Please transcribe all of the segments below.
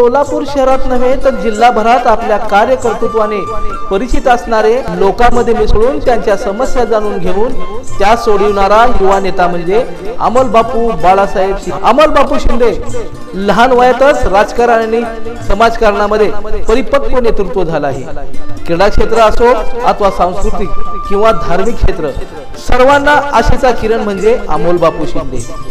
सोलापूर शहरात नव्हे तर जिल्हाभरात आपल्या कार्यकर्तृत्वाने परिचित असणारे, लोकांमध्ये मिसळून त्यांच्या समस्या जाणून घेऊन त्या सोडविणारा युवा नेता म्हणजे अमोलबापू बाळासाहेब अमोलबापू शिंदे। लहान वयातच राजकारण आणि समाजकारणामध्ये परिपक्व नेतृत्व झालं आहे। क्रीडा क्षेत्र असो अथवा सांस्कृतिक किंवा धार्मिक क्षेत्र, सर्वांना आशेचा किरण म्हणजे अमोलबापू शिंदे।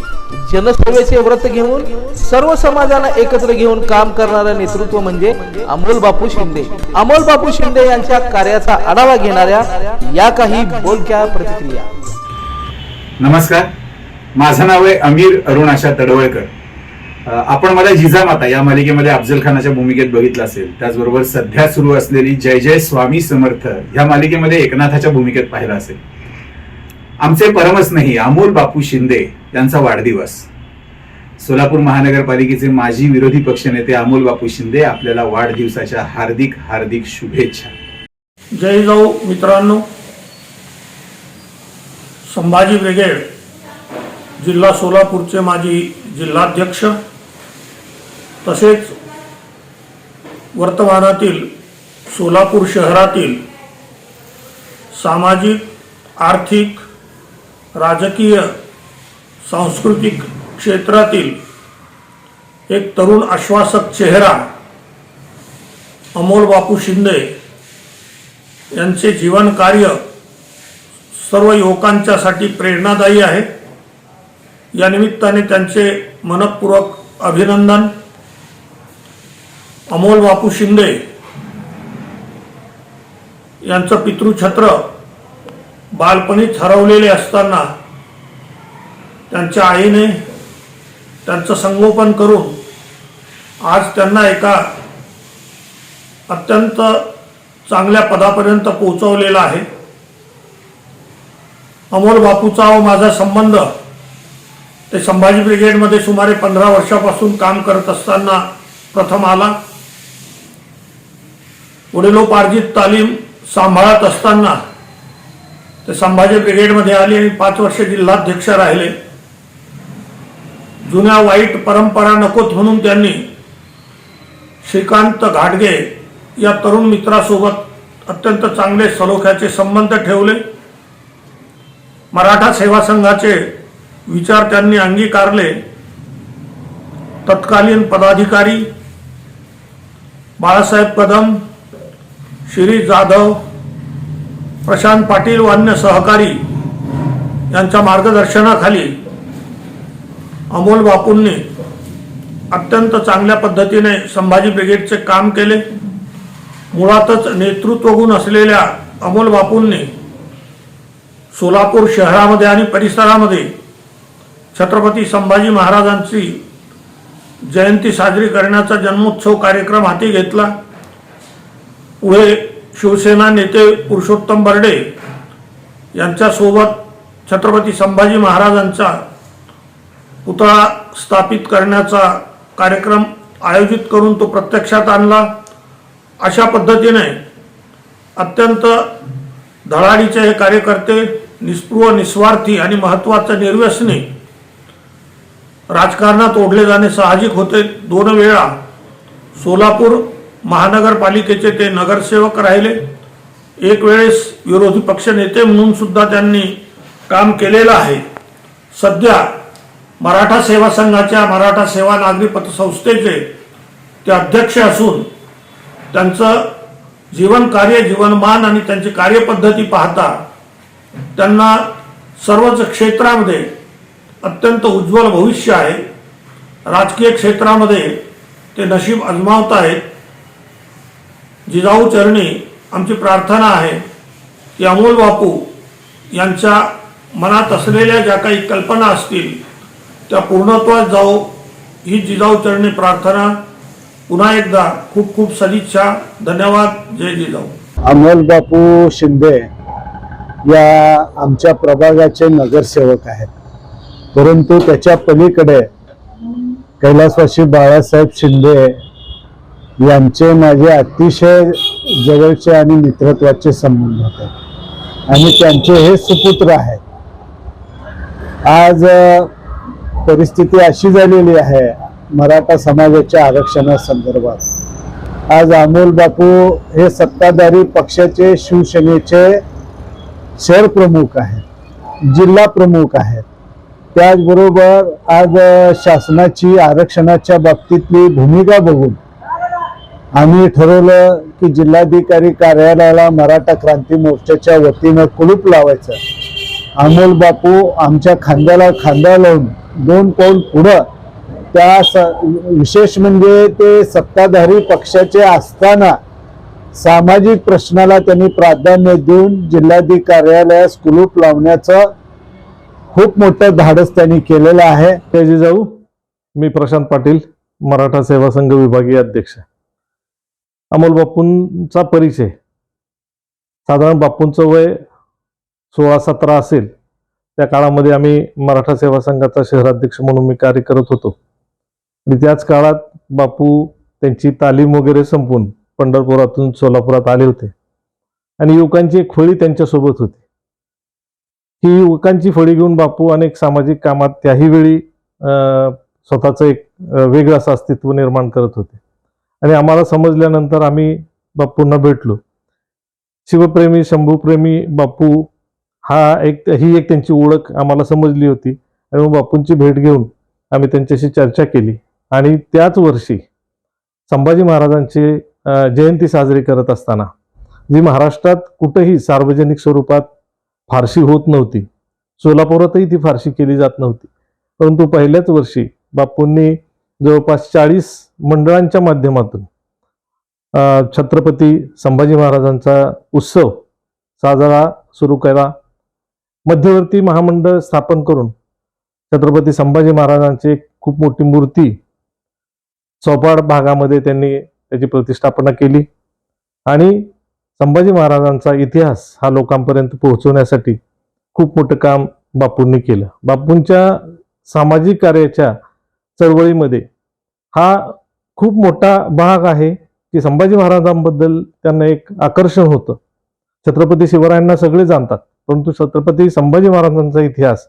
जनसेवेचे व्रत घेऊन सर्व समाजाला एकत्र घेऊन काम करणारे नेतृत्व म्हणजे अमोलबापू शिंदे। अमोलबापू शिंदे यांच्या कार्याचा आढावा घेणाऱ्या या काही बोलक्या प्रतिक्रिया। नमस्कार, माझं नाव आहे अमीर अरुणाशा तडवळकर। आपण मला जिजामाता या मालिकेमध्ये अफजल खानाच्या भूमिकेत बघितलं असेल, त्याचबरोबर सध्या सुरू असलेली जय जय स्वामी समर्थ या मालिकेमध्ये एकनाथाच्या भूमिकेत पाहिलं असेल। आमचे परमस्नेही अमोलबापू शिंदे यांचा वाढदिवस। सोलापूर महानगरपालिकेचे माजी विरोधी पक्षनेते अमोलबापू शिंदे आपल्याला वाढदिवसाच्या हार्दिक हार्दिक शुभेच्छा। जय जाऊ मित्रांनो, संभाजी ब्रिगेड जिल्हा सोलापूरचे माजी जिल्हाध्यक्ष तसेच वर्तमानातील सोलापूर शहरातील सामाजिक, आर्थिक, राजकीय, सांस्कृतिक क्षेत्रातील एक तरुण आश्वासक चेहरा अमोलबापू शिंदे यांचे जीवन कार्य सर्व युवकांच्यासाठी प्रेरणादायी आहे। या निमित्ताने त्यांचे मनपूर्वक अभिनंदन। अमोलबापू शिंदे यांचं पितृछत्र बालपणीच हरवलेले असताना त्यांच्या आईने त्यांचं संगोपन करून आज त्यांना एका अत्यंत चांगल्या पदापर्यंत पोहोचवलेला आहे। अमोलबापूचा व माझा संबंध ते संभाजी ब्रिगेडमध्ये सुमारे 15 वर्षापासून काम करत असताना प्रथम आला। वडिलोपार्जित तालीम सांभाळत असताना ते संभाजी ब्रिगेडमध्ये आले आणि 5 वर्ष जिल्हाध्यक्ष राहिले। जुन्या वाईट परंपरा नकोत म्हणून त्यांनी श्रीकांत घाटगे या तरुण मित्रासोबत अत्यंत चांगले सलोख्याचे संबंध ठेवले। मराठा सेवा संघाचे विचार त्यांनी अंगीकारले। तत्कालीन पदाधिकारी बाळासाहेब कदम, शिरीष जाधव, प्रशांत पाटील व अन्य सहकारी यांच्या मार्गदर्शनाखाली अमोलबापूंनी अत्यंत चांगल्या पद्धतीने संभाजी ब्रिगेडचे काम केले। मुळातच नेतृत्वगुण असलेल्या अमोलबापूंनी सोलापूर शहरामध्ये आणि परिसरामध्ये छत्रपती संभाजी महाराजांची जयंती साजरी करण्याचा जन्मोत्सव कार्यक्रम हाती घेतला। पुढे शिवसेना नेते पुरुषोत्तम बर्डे यांच्यासोबत छत्रपती संभाजी महाराजांचा पुतळा स्थापित करण्याचा कार्यक्रम आयोजित करून तो प्रत्यक्षात आणला। अशा पद्धतीने अत्यंत धडाडीचे हे कार्यकर्ते निस्पृह, निस्वार्थी आणि महत्त्वाचे निर्व्यसनी राजकारणात ओढले जाणे साहजिक होते। 2 वेळा सोलापूर महानगरपालिकेचे ते नगरसेवक राहिले। एक वेळेस विरोधी पक्ष नेते म्हणून सुद्धा त्यांनी काम केलेलं आहे। सध्या मराठा सेवा संघाच्या मराठा सेवा नागरी पतसंस्थेचे ते अध्यक्ष असून त्यांचं जीवन कार्य, जीवनमान आणि त्यांची कार्यपद्धती पाहता त्यांना सर्वच क्षेत्रामध्ये अत्यंत उज्ज्वल भविष्य आहे। राजकीय क्षेत्रामध्ये ते नशीब आजमावत आहेत। जिजाऊ चरणी आमची प्रार्थना आहे की अमोलबापू यांच्या मनात असलेल्या ज्या काही कल्पना असतील त्या पूर्णत्वास जाओ ही जिजाऊ चरणी प्रार्थना। पुन्हा एकदा खूप खूप सदिच्छा। धन्यवाद। जय जिजाऊ। अमोलबापू शिंदे या आमच्या प्रभागाचे नगरसेवक आहेत, परंतु त्याच्या पलीकडे कैलासवासी बाळासाहेब शिंदे यांचे माझे अतिशय जवळचे आणि मित्रत्वाचे संबंध होते आणि त्यांचे हे सुपुत्र आहेत। आज परिस्थिती अशी झालेली आहे मराठा समाजाच्या आरक्षणासंदर्भात आज अमोल बापू हे सत्ताधारी पक्षाचे शिवसेनेचे शहर प्रमुख आहेत, जिल्हा प्रमुख आहेत. त्याचबरोबर आज शासनाची आरक्षणाच्या बाबतीतली भूमिका बघून आम्ही ठरवलं की जिल्हाधिकारी कार्यालयाला मराठा क्रांती मोर्चाच्या वतीनं कुलूप लावायचं. अमोल बापू आमच्या खांद्याला खांदा लावून 2 पाऊल पुढं विशेष म्हणजे ते सत्ताधारी पक्षाचे असताना सामाजिक प्रश्नाला त्यांनी प्राधान्य देऊन जिल्हाधिकारी कार्यालयास कुलूप लावण्याचं खूप मोठं धाडस त्यांनी केलेलं आहे. जय जिजाऊ. मी प्रशांत पाटील, मराठा सेवा संघ विभागीय अध्यक्ष. अमोल बापूंचा परिचय, साधारण बापूंचं वय 16-17 असेल. त्या काळामध्ये आम्ही मराठा सेवा संघाचा शहराध्यक्ष म्हणून मी कार्य करत होतो. आणि त्याच काळात बापू त्यांची तालीम वगैरे संपवून पंढरपुरातून सोलापुरात आले होते आणि युवकांची एक फळी त्यांच्यासोबत होती. ही युवकांची फळी घेऊन बापू अनेक सामाजिक कामात त्याही वेळी स्वतःचं एक वेगळं असं अस्तित्व निर्माण करत होते. आणि आम्हाला समजल्यानंतर आम्ही बापूंना भेटलो. शिवप्रेमी, शंभूप्रेमी बापू ही एक त्यांची ओळख आम्हाला समजली होती. आणि मग बापूंची भेट घेऊन आम्ही त्यांच्याशी चर्चा केली. आणि त्याच वर्षी संभाजी महाराजांची जयंती साजरी करत असताना, जी महाराष्ट्रात कुठेही सार्वजनिक स्वरूपात फारशी होत नव्हती, सोलापुरातही ती फारशी केली जात नव्हती, परंतु पहिल्याच वर्षी बापूंनी जवळपास 40 मंडळांच्या माध्यमातून छत्रपती संभाजी महाराजांचा उत्सव साजरा सुरू केला. मध्यवर्ती महामंडळ स्थापन करून छत्रपती संभाजी महाराजांची खूप मोठी मूर्ती चौपाड भागामध्ये त्यांनी त्याची प्रतिष्ठापना केली. आणि संभाजी महाराजांचा इतिहास हा लोकांपर्यंत पोहोचवण्यासाठी खूप मोठं काम बापूंनी केलं. बापूंच्या सामाजिक कार्याच्या चळवळीमध्ये हा खूप मोठा भाग आहे की संभाजी महाराजांबद्दल त्यांना एक आकर्षण होतं. छत्रपती शिवरायांना सगळे जाणतात, परंतु छत्रपती संभाजी महाराजांचा इतिहास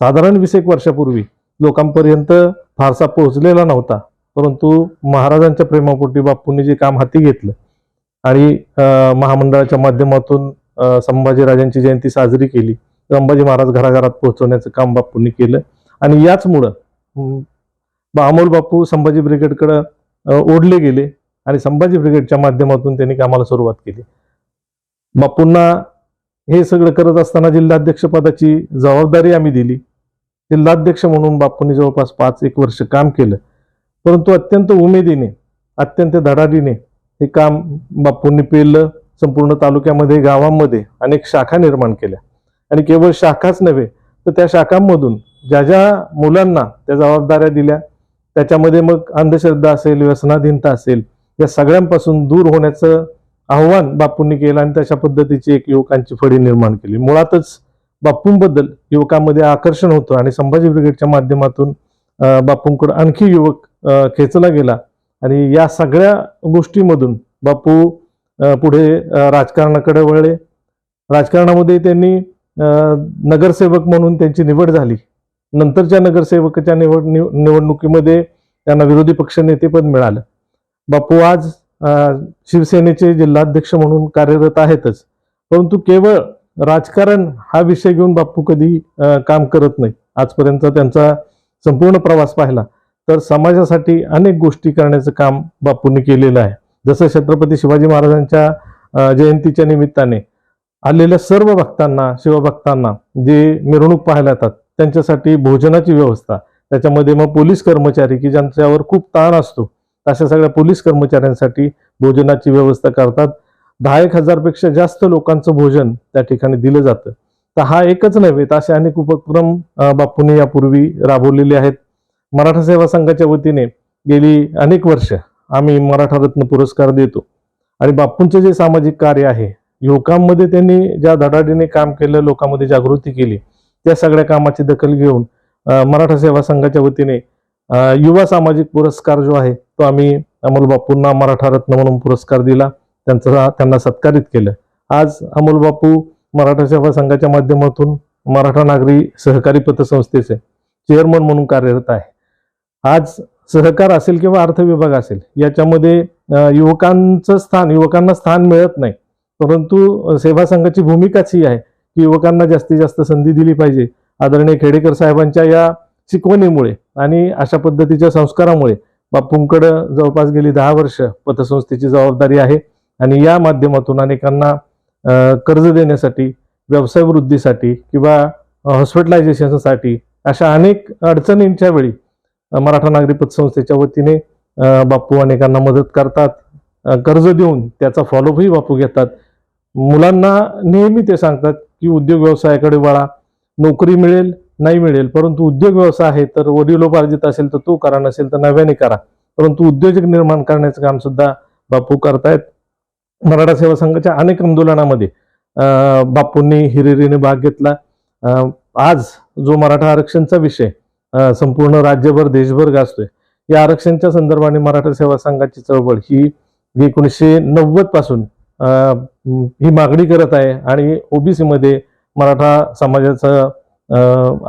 साधारण 20 वर्षापूर्वी लोकांपर्यंत फारसा पोहोचलेला नव्हता. परंतु महाराजांच्या प्रेमापोटी बापूंनी जे काम हाती घेतलं आणि महामंडळाच्या माध्यमातून संभाजीराजांची जयंती साजरी केली, संभाजी महाराज घराघरात पोहोचवण्याचं काम बापूंनी केलं. आणि याचमुळं अमोल बापू संभाजी ब्रिगेडकडे ओढले गेले आणि संभाजी ब्रिगेडच्या माध्यमातून त्यांनी कामाला सुरुवात केली. बापूंना हे सगळं करत असताना जिल्हाध्यक्ष पदाची जबाबदारी आम्ही दिली. जिल्हाध्यक्ष म्हणून बापूंनी जवळपास 5-1 वर्ष काम केलं. परंतु अत्यंत उमेदीने, अत्यंत धडाडीने हे काम बापूंनी पेललं. संपूर्ण तालुक्यामध्ये, गावामध्ये अनेक शाखा निर्माण केल्या. आणि केवळ शाखाच नव्हे तर त्या शाखांमधून ज्या ज्या मुलांना त्या जबाबदाऱ्या दिल्या, त्याच्यामध्ये मग अंधश्रद्धा असेल, व्यसनाधीनता असेल, या सगळ्यांपासून दूर होण्याचं आव्हान बापूंनी केलं. आणि तशा पद्धतीची एक युवकांची फळी निर्माण केली. मुळातच बापूंबद्दल युवकांमध्ये आकर्षण होतं आणि संभाजी ब्रिगेडच्या माध्यमातून बापूंकडे आणखी युवक खेचला गेला. आणि या सगळ्या गोष्टीमधून बापू पुढे राजकारणाकडे वळले. राजकारणामध्ये त्यांनी नगरसेवक म्हणून त्यांची निवड झाली. नंतरच्या नगरसेवकाच्या निवडणुकीमध्ये त्यांना विरोधी पक्ष नेतेपद मिळालं. बापू आज शिवसेनेचे जिल्हाध्यक्ष म्हणून कार्यरत आहेतच, परंतु केवळ राजकारण हा विषय घेऊन बापू कधी काम करत नाही. आजपर्यंत त्यांचा संपूर्ण प्रवास पाहिला तर समाजासाठी अनेक गोष्टी करण्याचं काम बापूंनी केलेलं आहे. जसं छत्रपती शिवाजी महाराजांच्या जयंतीच्या निमित्ताने आलेल्या सर्व भक्तांना, शिवभक्तांना जे मिरवणूक पाहायला येतात त्यांच्यासाठी भोजनाची व्यवस्था, त्याच्यामध्ये मग पोलीस कर्मचारी की ज्यांच्यावर खूप ताण असतो अशा सगळ्या पोलीस कर्मचाऱ्यांसाठी भोजनाची व्यवस्था करतात. 10,000 पेक्षा जास्त लोकांचं भोजन त्या ठिकाणी दिलं जातं. तर हा एकच नव्हे तर असे अनेक उपक्रम बापूंनी यापूर्वी राबवलेले आहेत. मराठा सेवा संघाच्या वतीने गेली अनेक वर्ष आम्ही मराठा रत्न पुरस्कार देतो. आणि बापूंचं जे सामाजिक कार्य आहे, युवकांमध्ये त्यांनी ज्या धडाडीने काम केलं, लोकांमध्ये जागृती केली, त्या सगळ्या कामाची दखल घेऊन मराठा सेवा संघाच्या वतीने युवा सामाजिक पुरस्कार जो आहे तो आम्ही अमोल बापूंना मराठा रत्न म्हणून पुरस्कार दिला. त्यांना सत्कारित केलं. आज अमोल बापू मराठा सेवा संघाच्या माध्यमातून मराठा नागरी सहकारी पतसंस्थेचे चेअरमन म्हणून कार्यरत आहे. आज सहकार असेल किंवा अर्थ विभाग असेल याच्यामध्ये युवकांना स्थान मिळत नाही. परंतु सेवा संघाची भूमिकाच ही आहे की युवकांना जास्तीत जास्त संधी दिली पाहिजे. आदरणीय खेडेकर साहेबांच्या या शिकवणीमुळे आणि अशा पद्धतीच्या संस्कारामुळे बापूंकडे जवळपास गेली 10 वर्ष पतसंस्थेची जबाबदारी आहे आणि या माध्यमातून अनेकांना कर्ज देण्यासाठी, व्यवसाय वृद्धीसाठी किंवा हॉस्पिटलायझेशनसाठी अशा अनेक अडचणींच्या वेळी मराठा नागरी पतसंस्थेच्या वतीने बापू अनेकांना मदत करतात. कर्ज देऊन त्याचा फॉलोअपही बापू घेतात. मुलांना नेहमी ते सांगतात की उद्योग व्यवसायाकडे वळा, नोकरी मिळेल नाही मिळेल, परंतु उद्योग व्यवसाय आहे तर वडिलोपार्जित असेल तर तो करा, नसेल तर नव्याने करा, परंतु उद्योजक निर्माण करण्याचं काम सुद्धा बापू करतायत. मराठा सेवा संघाच्या अनेक आंदोलनामध्ये बापूंनी हिरिरीने भाग घेतला. आज जो मराठा आरक्षणचा विषय संपूर्ण राज्यभर देशभर गाजतोय, या आरक्षणच्या संदर्भाने मराठा सेवा संघाची चळवळ ही 1990 पासून ही मागणी करत आहे आणि ओबीसी मध्ये मराठा समाजाचं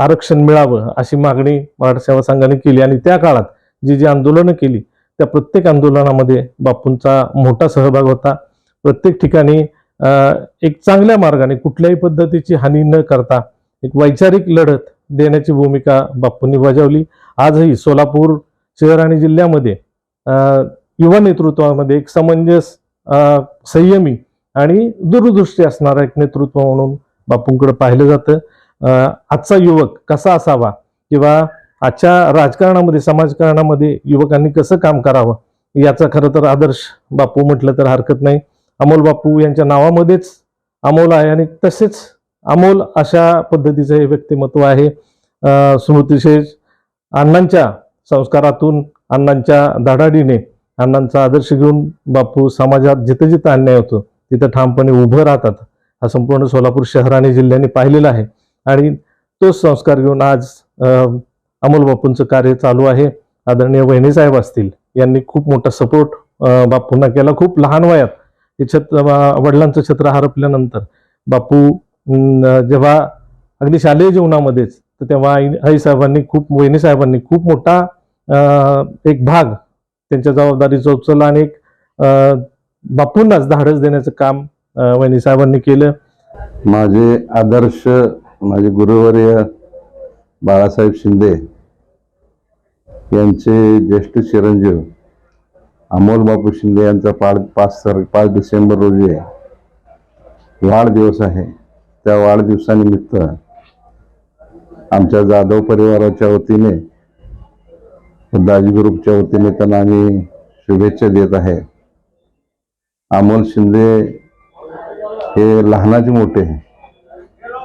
आरक्षण मिळावं अशी मागणी मराठा सेवा संघाने केली आणि त्या काळात जी आंदोलनं केली त्या प्रत्येक आंदोलनामध्ये बापूंचा मोठा सहभाग होता. प्रत्येक ठिकाणी एक चांगल्या मार्गाने कुठल्याही पद्धतीची हानी न करता एक वैचारिक लढत देण्याची भूमिका बापूंनी बजावली. आजही सोलापूर शहर आणि जिल्ह्यामध्ये युवा नेतृत्वामध्ये एक समंजस, संयमी आणि दूरदृष्टी असणारा एक नेतृत्व म्हणून बापूंकडे पाहिलं जातं. आजचा युवक कसा असावा किंवा आजच्या राजकारणामध्ये, समाजकारणामध्ये युवकांनी कसं काम करावं याचा खरं तर आदर्श बापू म्हटलं तर हरकत नाही. अमोल बापू यांच्या नावामध्येच अमोल आहे आणि तसेच अमोल अशा पद्धतीचं हे व्यक्तिमत्व आहे. स्मृतिशेष अण्णांच्या संस्कारातून, अण्णांच्या धडाडीने, अण्णांचा आदर्श घेऊन बापू समाजात जिथं जिथं अन्याय होतो तिथं ठामपणे उभं राहतात. हा संपूर्ण सोलापूर शहर आणि जिल्ह्याने पाहिलेला आहे आणि तोच संस्कार घेऊन आज अमोल बापूंचं कार्य चालू आहे. आदरणीय वहिनी साहेब असतील, यांनी खूप मोठा सपोर्ट बापूंना केला. खूप लहान वयात वडिलांचं छत्र हरपल्यानंतर बापू जेव्हा अगदी शालेय जीवनामध्येच तर तेव्हा आई साहेबांनी वहिनी साहेबांनी खूप मोठा एक भाग त्यांच्या जबाबदारीचा उचलला आणि एक बापूंनाच धाडस देण्याचं काम वहिनी साहेबांनी केलं. माझे आदर्श, माझे गुरुवर्य बाळासाहेब शिंदे यांचे ज्येष्ठ चिरंजीव अमोल बापू शिंदे यांचा 5 डिसेंबर रोजी वाढदिवस आहे. त्या वाढदिवसानिमित्त आमच्या जाधव परिवाराच्या वतीने, दाजी ग्रुपच्या वतीने त्यांना आम्ही शुभेच्छा देत आहे. अमोल शिंदे हे लहानाचे मोठे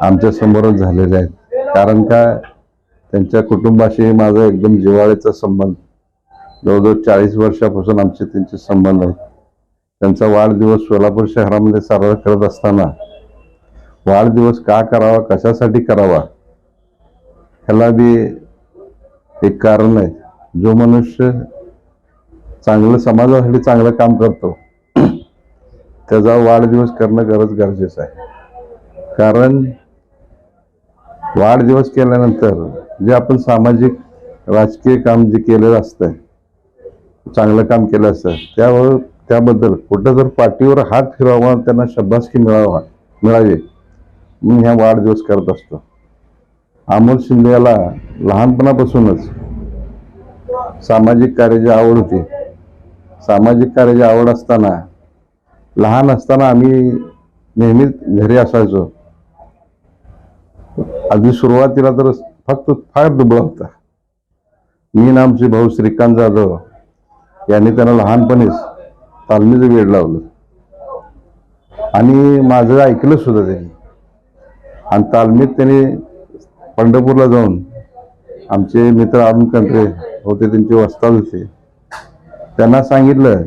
आमच्या समोरच झालेले आहेत. कारण का त्यांच्या कुटुंबाशी माझा एकदम जिव्हाळ्याचा संबंध, जवळजवळ 40 वर्षापासून आमचे त्यांचे संबंध आहेत. त्यांचा वाढदिवस सोलापूर शहरामध्ये साजरा करत असताना वाढदिवस का करावा, कशासाठी करावा, ह्याला बी एक कारण आहे. जो मनुष्य चांगलं समाजासाठी चांगलं काम करतो त्याचा वाढदिवस करणं गरजेचं आहे. कारण वाढदिवस केल्यानंतर जे आपण सामाजिक राजकीय काम जे केलेलं असतं, चांगलं काम केलं असतं, त्याबद्दल कुठं जर पाठीवर हात फिरवावा, त्यांना शाबासकी मिळावी म्हणून ह्या वाढदिवस करत असतो. अमोल शिंदे याला लहानपणापासूनच सामाजिक कार्याची आवड होती. सामाजिक कार्याची आवड असताना, लहान असताना आम्ही नेहमीच घरी असायचो. आधी सुरुवातीला तर फक्त फार दुबळा होता. मी आणि आमचे भाऊ श्रीकांत जाधव यांनी त्यांना लहानपणीच तालमीचं वेड लावलं आणि माझं ऐकलं सुद्धा त्यांनी. आणि तालमीत त्यांनी पंढरपूरला जाऊन, आमचे मित्र अरुण कंत्रे होते, त्यांचे वस्ताद होते, त्यांना सांगितलं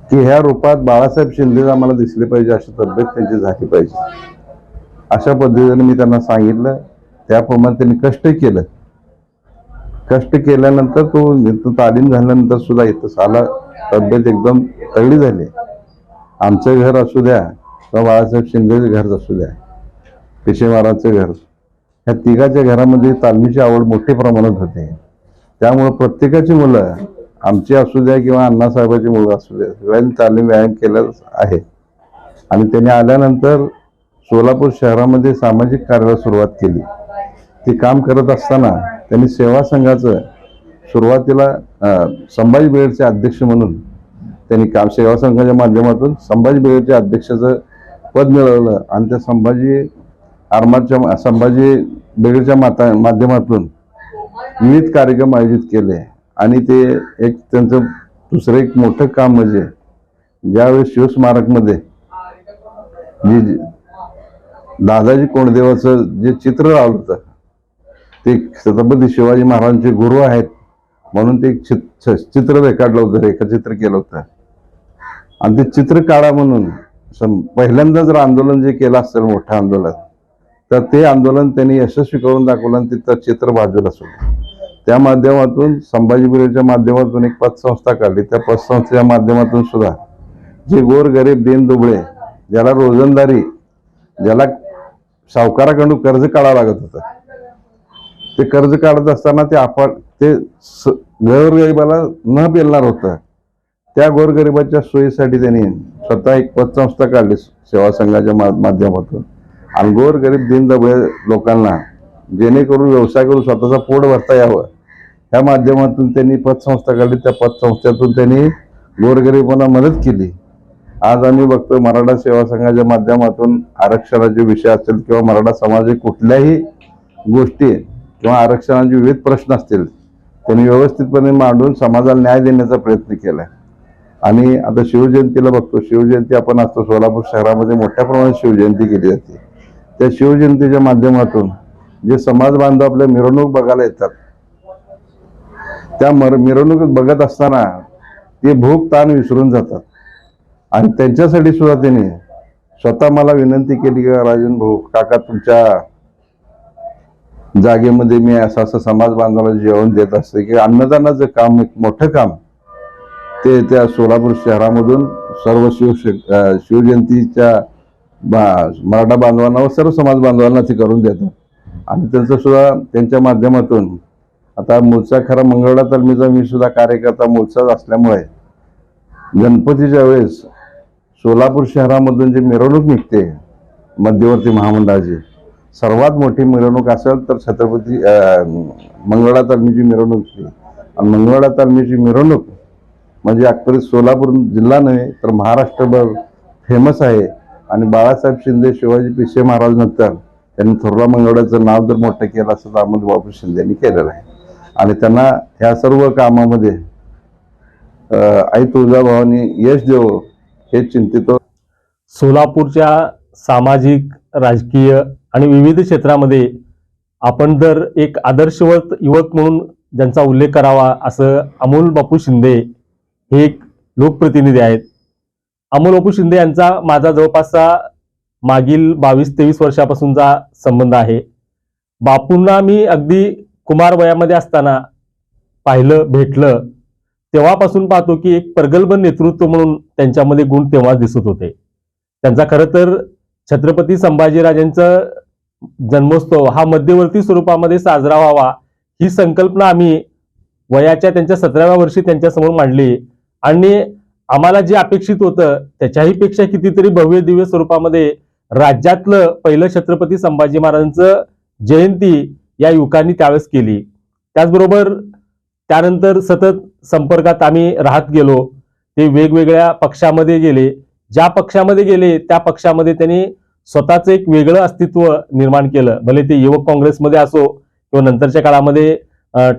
की ह्या रूपात बाळासाहेब शिंदे आम्हाला दिसले पाहिजे, अशी तब्येत त्यांची झाली पाहिजे. अशा पद्धतीने मी त्यांना सांगितलं. त्याप्रमाणे त्यांनी कष्ट केलं. कष्ट केल्यानंतर तो तालीम झाल्यानंतर सुद्धा इथं आला, तब्येत एकदम तगडी झाली. आमचं घर असू द्या किंवा बाळासाहेब शिंदेचं घर असू द्या, पेशे महाराजचं घर, ह्या तिघाच्या घरामध्ये तालमीची आवड मोठ्या प्रमाणात होते. त्यामुळे प्रत्येकाची मुलं, आमची असू द्या किंवा अण्णासाहेबांची मुलं असू द्या, सगळ्यांनी तालीम व्यायाम केलं आहे. आणि त्यांनी आल्यानंतर सोलापूर शहरामध्ये सामाजिक कार्याला सुरुवात केली. ते काम करत असताना त्यांनी सेवा संघाचं सुरुवातीला संभाजी ब्रिगेडचे अध्यक्ष म्हणून त्यांनी काम, सेवा संघाच्या माध्यमातून संभाजी ब्रिगेडचे अध्यक्षाचं पद मिळवलं आणि त्या संभाजी ब्रिगेडच्या माध्यमातून विविध कार्यक्रम आयोजित केले. आणि ते एक त्यांचं दुसरं एक मोठं काम म्हणजे ज्यावेळेस शिवस्मारकमध्ये जे दादाजी कोंडदेवाचं जे चित्र लावलं होतं, ते छत्रपती शिवाजी महाराजांचे गुरु आहेत म्हणून ते चित्र रेखाटलं होतं, रेखाचित्र केलं होतं. आणि ते चित्र काढा म्हणून पहिल्यांदा जर आंदोलन जे केलं असेल मोठं आंदोलन, तर ते आंदोलन त्यांनी यशस्वी करून दाखवलं आणि तिथं चित्र बाजूला सोडलं. त्या माध्यमातून संभाजी ब्रिगेडच्या माध्यमातून एक पतसंस्था काढली. त्या पतसंस्थेच्या माध्यमातून सुद्धा जे गोरगरीब दीनदुबळे, ज्याला रोजंदारी, ज्याला सावकाराकडून कर्ज काढावं लागत होतं, ते कर्ज काढत असताना ते गोरगरिबाला न पेलणार होतं, त्या गोरगरिबाच्या सोयीसाठी त्यांनी स्वतः एक पतसंस्था काढली सेवा संघाच्या माध्यमातून. आणि गोरगरीब दीनदुबळे लोकांना जेणेकरून व्यवसाय करून स्वतःचा पोट भरता यावं, त्या माध्यमातून त्यांनी पतसंस्था काढली. त्या पतसंस्थेतून त्यांनी गोरगरिबांना मदत केली. आज आम्ही बघतो मराठा सेवा संघाच्या माध्यमातून आरक्षणाचे विषय असतील किंवा मराठा समाजाचे कुठल्याही गोष्टी किंवा आरक्षणाचे विविध प्रश्न असतील, त्यांनी व्यवस्थितपणे मांडून समाजाला न्याय देण्याचा प्रयत्न केला. आणि आता शिवजयंतीला बघतो, शिवजयंती आपण असतो सोलापूर शहरामध्ये मोठ्या प्रमाणात शिवजयंती केली जाते. त्या शिवजयंतीच्या माध्यमातून जे समाज बांधव आपल्या मिरवणूक बघायला येतात, त्या मिरवणूक बघत असताना ते भूक ताण विसरून जातात. आणि त्यांच्यासाठी सुद्धा त्यांनी स्वतः मला विनंती केली की राजन भाऊ, काका तुमच्या जागेमध्ये मी असं समाज बांधवाला जेवण देत असते की अन्नदानाचं काम, एक मोठं काम ते त्या सोलापूर शहरामधून सर्व शिवजयंतीच्या मराठा बांधवांना व सर्व समाज बांधवांना ते करून देतात. आणि त्यांचं सुद्धा त्यांच्या माध्यमातून आता मूळचा खरा मंगळवेढा तालमीचा मी सुद्धा कार्यकर्ता मूळचाच असल्यामुळे गणपतीच्या वेळेस सोलापूर शहरामधून जी मिरवणूक निघते मध्यवर्ती महामंडळाची, सर्वात मोठी मिरवणूक असेल तर छत्रपती मंगळवेढा तालमीची मिरवणूक. आणि मंगळवेढा तालमीची मिरवणूक म्हणजे अख्खा सोलापूर जिल्हा नव्हे तर महाराष्ट्रभर फेमस आहे. आणि बाळासाहेब शिंदे, शिवाजी पिशे महाराज नंतर त्यांनी थोरला मंगळवेढ्याचं नाव जर मोठं केलं असं तर अहमदबापू शिंदे यांनी केलेलं आहे. आणि त्यांना ह्या सर्व कामामध्ये आई तुळजाभवानी यश देव हे चिंतित. सोलापूरच्या सामाजिक, राजकीय आणि विविध क्षेत्रामध्ये आपण जर एक आदर्शवत युवक म्हणून ज्यांचा उल्लेख करावा, असं अमोल बापू शिंदे हे एक लोकप्रतिनिधी आहेत. अमोल बापू शिंदे यांचा माझा जवळपासचा मागील 22-23 वर्षापासूनचा संबंध आहे. बापूंना मी अगदी कुमार वयामध्ये असताना पाहिलं, भेटलं, तेव्हापासून पाहतो की एक प्रगल्भ नेतृत्व म्हणून त्यांच्यामध्ये गुण तेव्हा दिसत होते. त्यांचा खरं तर छत्रपती संभाजीराजांचं जन्मोत्सव हा मध्यवर्ती स्वरूपामध्ये साजरा व्हावा ही संकल्पना आम्ही वयाच्या त्यांच्या 17व्या वर्षी त्यांच्यासमोर मांडली. आणि आम्हाला जे अपेक्षित होतं त्याच्याही पेक्षा कितीतरी भव्य दिव्य स्वरूपामध्ये राज्यातलं पहिलं छत्रपती संभाजी महाराजांचं जयंती या युवकांनी त्यावेळेस केली. त्याचबरोबर त्यानंतर सतत संपर्कात आम्ही राहत गेलो. ते वेगवेगळ्या पक्षामध्ये गेले. ज्या पक्षामध्ये गेले त्या पक्षामध्ये त्यांनी स्वतःचं एक वेगळं अस्तित्व निर्माण केलं. भले ते युवक काँग्रेसमध्ये असो किंवा नंतरच्या काळामध्ये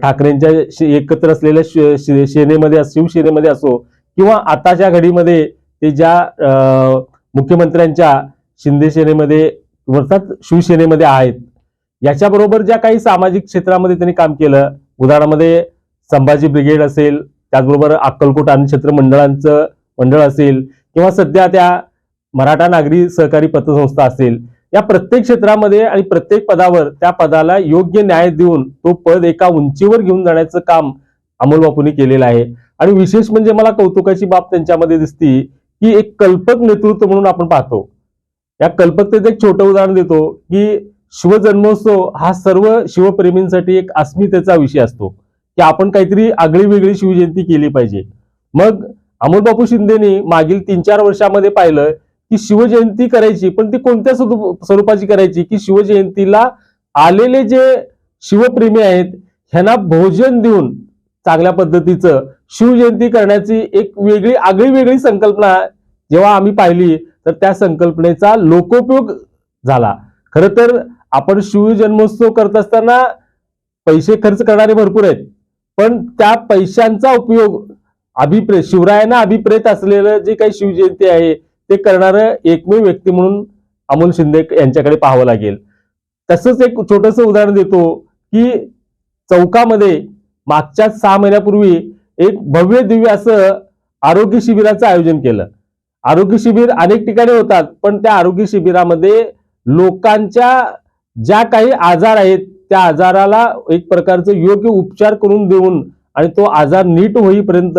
ठाकरेंच्या एकत्र असलेल्या सेनेमध्ये, शिवसेनेमध्ये असो किंवा आताच्या घडीमध्ये ते ज्या मुख्यमंत्र्यांच्या शिंदे सेनेमध्ये अर्थात शिवसेनेमध्ये आहेत, याच्याबरोबर ज्या काही सामाजिक क्षेत्रामध्ये त्यांनी काम केलं, उदाहरणामध्ये संभाजी ब्रिगेड असेल, त्याचबरोबर अक्कलकोट अन्नछत्र मंडळ असेल किंवा सध्या त्या मराठा नागरी सहकारी पतसंस्था असेल, या प्रत्येक क्षेत्रामध्ये आणि प्रत्येक पदावर त्या पदाला योग्य न्याय देऊन तो पद एका उंचीवर घेऊन जाण्याचं काम अमोल बापूंनी केलेलं आहे. आणि विशेष म्हणजे मला कौतुकाची बाब त्यांच्यामध्ये दिसती की एक कल्पक नेतृत्व म्हणून आपण पाहतो. या कल्पकतेचं एक छोटं उदाहरण देतो की शिवजन्मोत्सव हा सर्व शिवप्रेमींसाठी एक अस्मितेचा विषय असतो की आपण काहीतरी आगळी वेगळी शिवजयंती केली पाहिजे. मग अमोल बापू शिंदेनी मागील 3-4 वर्षामध्ये पाहिलं की शिवजयंती करायची, पण ती कोणत्या स्वरूपाची करायची की शिवजयंतीला आलेले जे शिवप्रेमी आहेत ह्यांना भोजन देऊन चांगल्या पद्धतीचं शिवजयंती करण्याची एक वेगळी आगळी वेगळी संकल्पना जेव्हा आम्ही पाहिली तर त्या संकल्पनेचा लोकोपयोग झाला. खरं तर आपण शिवजन्मोत्सव करत असताना पैसे खर्च करणारे भरपूर आहेत, पण त्या पैशांचा उपयोग शिवरायांना अभिप्रेत असलेलं जे काही शिवजयंती आहे ते करणारं एकमेव व्यक्ती म्हणून अमोल शिंदे यांच्याकडे पाहावं लागेल. तसंच एक छोटंसं उदाहरण देतो की चौकामध्ये मागच्या 6 महिन्यापूर्वी एक भव्य दिव्य असं आरोग्य शिबिराचं आयोजन केलं. आरोग्य शिबिर अनेक ठिकाणी होतात, पण त्या आरोग्य शिबिरामध्ये लोकांच्या ज्या काही आजार आहेत त्या आजाराला एक प्रकारचं योग्य उपचार करून देऊन आणि तो आजार नीट होईपर्यंत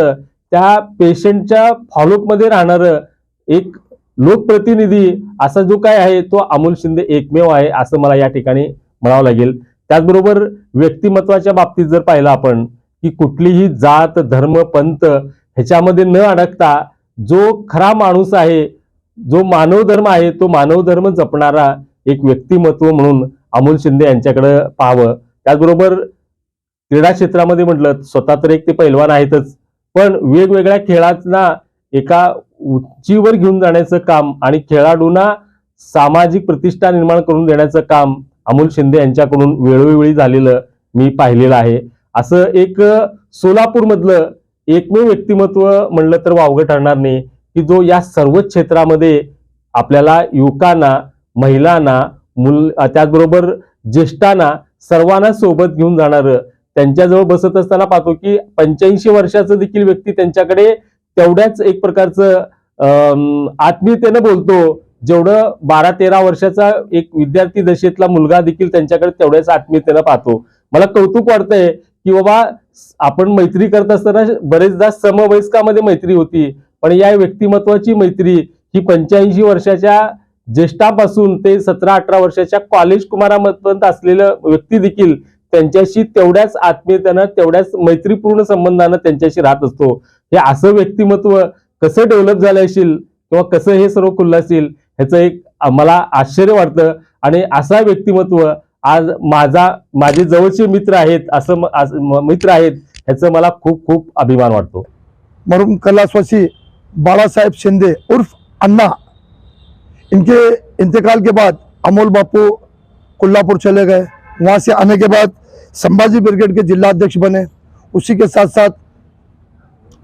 त्या पेशंटच्या फॉलोअपमध्ये राहणारं एक लोकप्रतिनिधी असा जो काय आहे तो अमोल शिंदे एकमेव आहे असं मला या ठिकाणी म्हणावं लागेल. त्याचबरोबर व्यक्तिमत्वाच्या बाबतीत जर पाहिलं आपण की कुठलीही जात धर्म पंथ ह्याच्यामध्ये न अडकता जो खरा माणूस आहे, जो मानव धर्म आहे तो मानव धर्म जपणारा एक व्यक्तिमत्व म्हणून अमोल शिंदे यांच्याकडे पाहावं. त्याचबरोबर क्रीडा क्षेत्रामध्ये म्हटलं स्वतः तर एक ते पैलवान आहेतच, पण वेगवेगळ्या खेळांना एका उंचीवर घेऊन जाण्याचं काम आणि खेळाडूंना सामाजिक प्रतिष्ठा निर्माण करून देण्याचं काम अमोल शिंदे यांच्याकडून वेळोवेळी झालेलं मी पाहिलेलं आहे. असं एक सोलापूरमधलं एकमेव व्यक्तिमत्व म्हणलं तर वावगं ठरणार नाही की जो या सर्व क्षेत्रामध्ये आपल्याला युवकांना, महिलांना, त्याचबरोबर ज्येष्ठांना सर्वांना सोबत घेऊन जाणारं. त्यांच्याजवळ बसत असताना पाहतो की 85 वर्षाचं देखील व्यक्ती त्यांच्याकडे तेवढ्याच एक प्रकारचं आत्मीयतेनं बोलतो जेवढं 12-13 वर्षाचा एक विद्यार्थी दशेतला मुलगा देखील त्यांच्याकडे तेवढ्याच आत्मीयतेनं पाहतो. मला कौतुक वाटतंय की बाबा आपण मैत्री करत असताना बरेचदा समवयस्कामध्ये मैत्री होती, पण या व्यक्तिमत्वाची मैत्री ही 85 वर्षाच्या ज्येष्ठापासून ते 17-18 वर्षाच्या कॉलेज कुमारापर्यंत असलेलं व्यक्ती देखील त्यांच्याशी तेवढ्याच आत्मीयतेनं तेवढ्याच मैत्रीपूर्ण संबंधानं त्यांच्याशी राहत असतो. हे असं व्यक्तिमत्व कसं डेव्हलप झालं असेल किंवा कसं हे सर्व खुललं असेल ह्याचं एक मला आश्चर्य वाटतं. आणि असा व्यक्तिमत्व आज माझे जवळचे मित्र आहेत, असं मित्र आहेत ह्याचं मला खूप खूप अभिमान वाटतो. मरहूम कैलाशवासी बाला साहेब शिंदे उर्फ अन्ना, इनके इंतकाल के बाद अमोल बापू कोल्हापुर चले गए. वहाँ से आने के बाद संभाजी ब्रिगेड के जिला अध्यक्ष बने. उसी के साथ साथ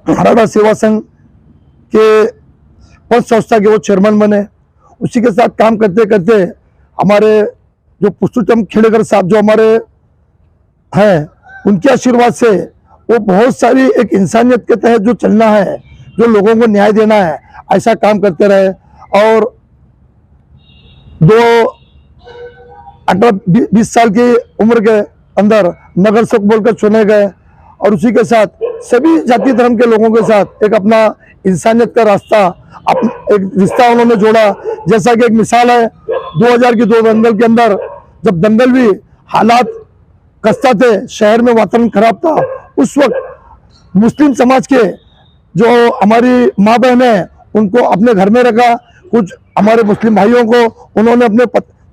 हरियाणा सेवा संघ के पंच संस्था के वो चेयरमैन बने. उसी के साथ काम करते करते हमारे जो पुष्टुचम खेड़ेकर साहब जो हमारे हैं उनके आशीर्वाद से वो बहुत सारी एक इंसानियत के तहत जो चलना है, जो लोगों को न्याय देना है, ऐसा काम करते रहे. और 18-20 साल की उम्र के अंदर नगर सेवक बोलकर चुने गए और उसी के साथ सभी जाति धर्म के लोगों के साथ एक अपना इंसानियत का रास्ता, एक रिश्ता उन्होंने जोड़ा. जैसा कि एक मिसाल है 2000 की 2 दंगल के अंदर जब दंगल भी हालात खस्ता थे, शहर में वातावरण खराब था, उस वक्त मुस्लिम समाज के जो हमारी माँ बहन है उनको अपने घर में रखा. कुछ हमारे मुस्लिम भाइयों को उन्होंने अपने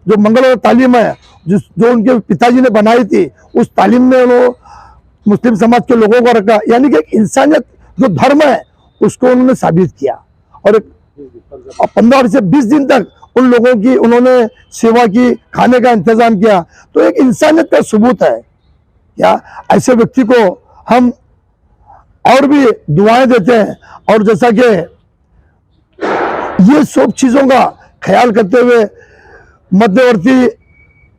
जो मंगल तालीम है जो उनके पिताजी ने बनाई थी उस तालीम में उन्होंने मुस्लिम समाज के लोगों को रखा. यानी कि एक इंसानियत जो धर्म है उसको उन्होंने साबित किया. और 15 से 20 दिन तक उन लोगों की उन्होंने सेवा की, खाने का इंतजाम किया. तो एक इंसानियत का सबूत है. क्या ऐसे व्यक्ति को हम और भी दुआएं देते हैं. और जैसा कि ये सब चीजों का ख्याल करते हुए मध्यवर्ती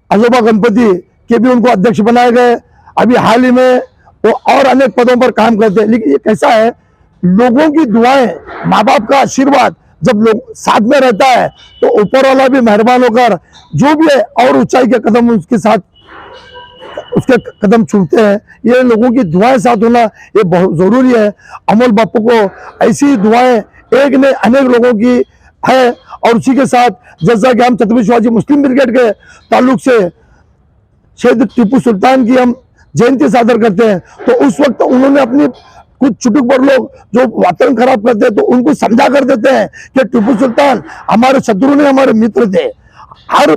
आजोबा गणपति के भी उनको अध्यक्ष बनाए गए. अभी हाल ही में वो और अनेक पदों पर काम करते हैं. लेकिन ये कैसा है, लोगों की दुआएं, माँ बाप का आशीर्वाद जब लोग साथ में रहता है तो ऊपर वाला भी मेहरबान होकर जो भी है और ऊंचाई के कदम उसके साथ उसके कदम चूमते हैं. ये लोगों की दुआएं साथ होना ये बहुत जरूरी है. अमोल बापू को ऐसी दुआएं एक ने अनेक लोगों की है. और उसी के साथ जैसा कि हम छत्रपति शिवाजी मुस्लिम ब्रिगेड के ताल्लुक से शहीद टीपू सुल्तान की हम जयंती सादर करते हैं, तो उस वक्त उन्होंने अपनी कुछ चुटुक पर लोग जो वातावरण खराब करते हैं तो उनको समझा कर देते हैं कि टीपू सुल्तान हमारे शत्रु नहीं, हमारे मित्र थे। हर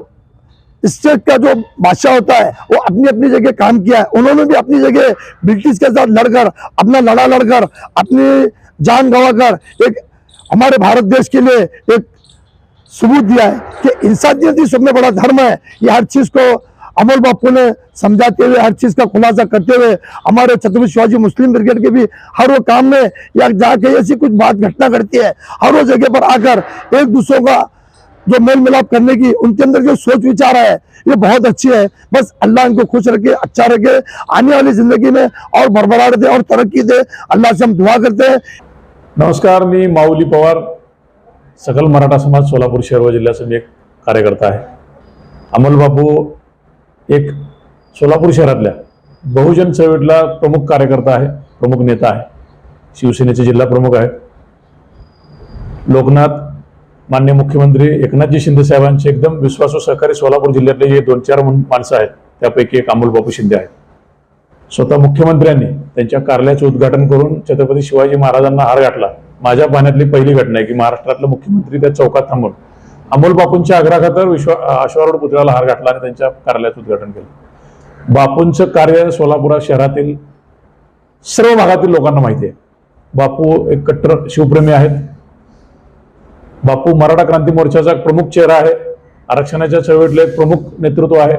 स्टेट का जो बादशाह होता है वो अपनी अपनी जगह काम किया है। उन्होंने भी अपनी जगह ब्रिटिश के साथ लड़कर, अपना लड़ा लड़कर, अपनी जान गंवाकर एक हमारे भारत देश के लिए एक सबूत दिया है कि इंसानियत ही सबसे बड़ा धर्म है। ये हर चीज को अमोल बापू ने समझाते हुए, हर चीज का खुलासा करते हुए, हमारे छत्रपति शिवाजी मुस्लिम ब्रिगेड के भी हर वो काम में या जाके ऐसी कुछ बात घटना घटती है, हर वो जगह पर आकर एक दूसरों का जो मेल मिलाप करने की उनके अंदर जो सोच विचार है ये बहुत अच्छी है। बस अल्लाह इनको खुश रखे, अच्छा रखे, आने वाली जिंदगी में और भरभराट दे और तरक्की दे, अल्लाह से हम दुआ करते हैं। नमस्कार, मी माऊली पवार, सकल मराठा समाज सोलापूर शहर व जिल्ह्याचा मी एक कार्यकर्ता आहे. अमोल बापू एक सोलापूर शहरातल्या बहुजन चळवळीतला प्रमुख कार्यकर्ता आहे, प्रमुख नेता आहे, शिवसेनेचे जिल्हा प्रमुख आहेत. लोकनाथ माननीय मुख्यमंत्री एकनाथजी शिंदे साहेबांचे एकदम विश्वासू सहकारी सोलापूर जिल्ह्यातले जे 2-4 माणसं आहेत त्यापैकी एक अमोल बापू शिंदे आहेत. स्वतः मुख्यमंत्र्यांनी त्यांच्या कार्यालयाचे उद्घाटन करून छत्रपती शिवाजी महाराजांना हार घातला. माझ्या पाहण्यातली पहिली घटना आहे की महाराष्ट्रातला मुख्यमंत्री त्या चौकात थांबून अमोल बापूंच्या आग्रहाखातर अश्वारूढ पुतळ्याला हार घातला आणि त्यांच्या कार्यालयाचं उद्घाटन केलं. बापूंचं कार्य सोलापूर शहरातील सर्व भागातील लोकांना माहिती आहे. बापू एक कट्टर शिवप्रेमी आहेत. बापू मराठा क्रांती मोर्चाचा प्रमुख चेहरा आहे. आरक्षणाच्या चळवळीतले एक प्रमुख नेतृत्व आहे.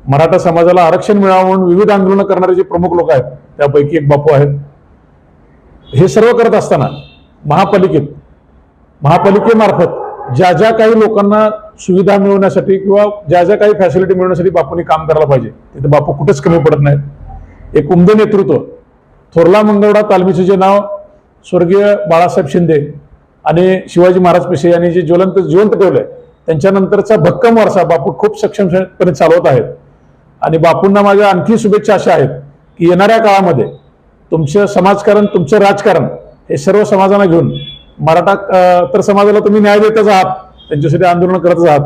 मराठा समाजाला आरक्षण मिळावं म्हणून विविध आंदोलनं करणारे जे प्रमुख लोक आहेत त्यापैकी एक बापू आहेत. हे सर्व करत असताना महापालिकेमार्फत ज्या ज्या काही लोकांना सुविधा मिळवण्यासाठी किंवा ज्या ज्या काही फॅसिलिटी मिळवण्यासाठी बापूंनी काम करायला पाहिजे तिथे बापू कुठेच कमी पडत नाहीत. एक उमदे नेतृत्व, थोरला मंगळवेढा तालमीचे जे नाव स्वर्गीय बाळासाहेब शिंदे आणि शिवाजी महाराज पेशे यांनी जे जिवंत ठेवलंय त्यांच्यानंतरचा भक्कम वारसा बापू खूप सक्षमपणे चालवत आहेत. आणि बापूंना माझ्या आणखी शुभेच्छा अशा आहेत की येणाऱ्या काळामध्ये तुमचं समाजकारण, तुमचं राजकारण हे सर्व समाजांना घेऊन मराठा तर समाजाला तुम्ही न्याय देतच आहात, त्यांच्यासाठी आंदोलन करतच आहात,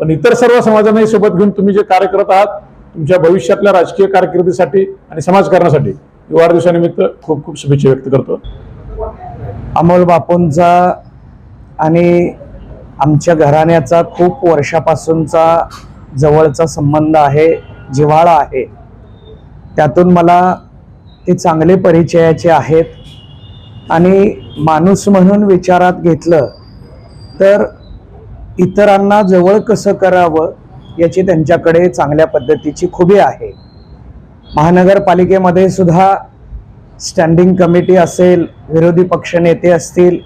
पण इतर सर्व समाजांनाही सोबत घेऊन तुम्ही जे कार्य करत आहात तुमच्या भविष्यातल्या राजकीय कारकिर्दीसाठी आणि समाजकारणासाठी वाढदिवसानिमित्त खूप खूप शुभेच्छा व्यक्त करतो. अमोल बापूंचा आणि आमच्या घराण्याचा खूप वर्षापासूनचा जवळचा संबंध आहे, जिव्हाळा आहे. त्यातून मला ते चांगले परिचयाचे आहेत. आणि माणूस म्हणून विचारात घेतलं तर इतरांना जवळ कसं करावं याची त्यांच्याकडे चांगल्या पद्धतीची खुबी आहे. महानगरपालिकेमध्ये सुद्धा स्टँडिंग कमिटी असेल, विरोधी पक्षनेते असतील,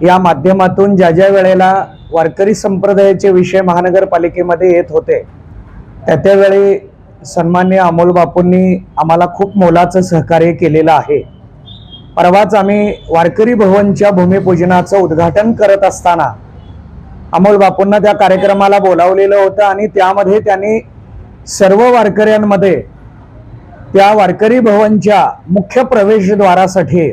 या माध्यमातून ज्या ज्या वेळेला वारकरी संप्रदायाचे विषय महानगरपालिकेमध्ये येत होते त्यावेळी सन्माननीय अमोल बापूंनी आम्हाला खूप मोलाचं सहकार्य केलेलं आहे. परवाच आम्ही वारकरी भवनच्या भूमिपूजनाचं उद्घाटन करत असताना अमोल बापूंना त्या कार्यक्रमाला बोलावलेलं होतं आणि त्यामध्ये त्यांनी सर्व वारकऱ्यांमध्ये त्या वारकरी भवनच्या मुख्य प्रवेशद्वारासाठी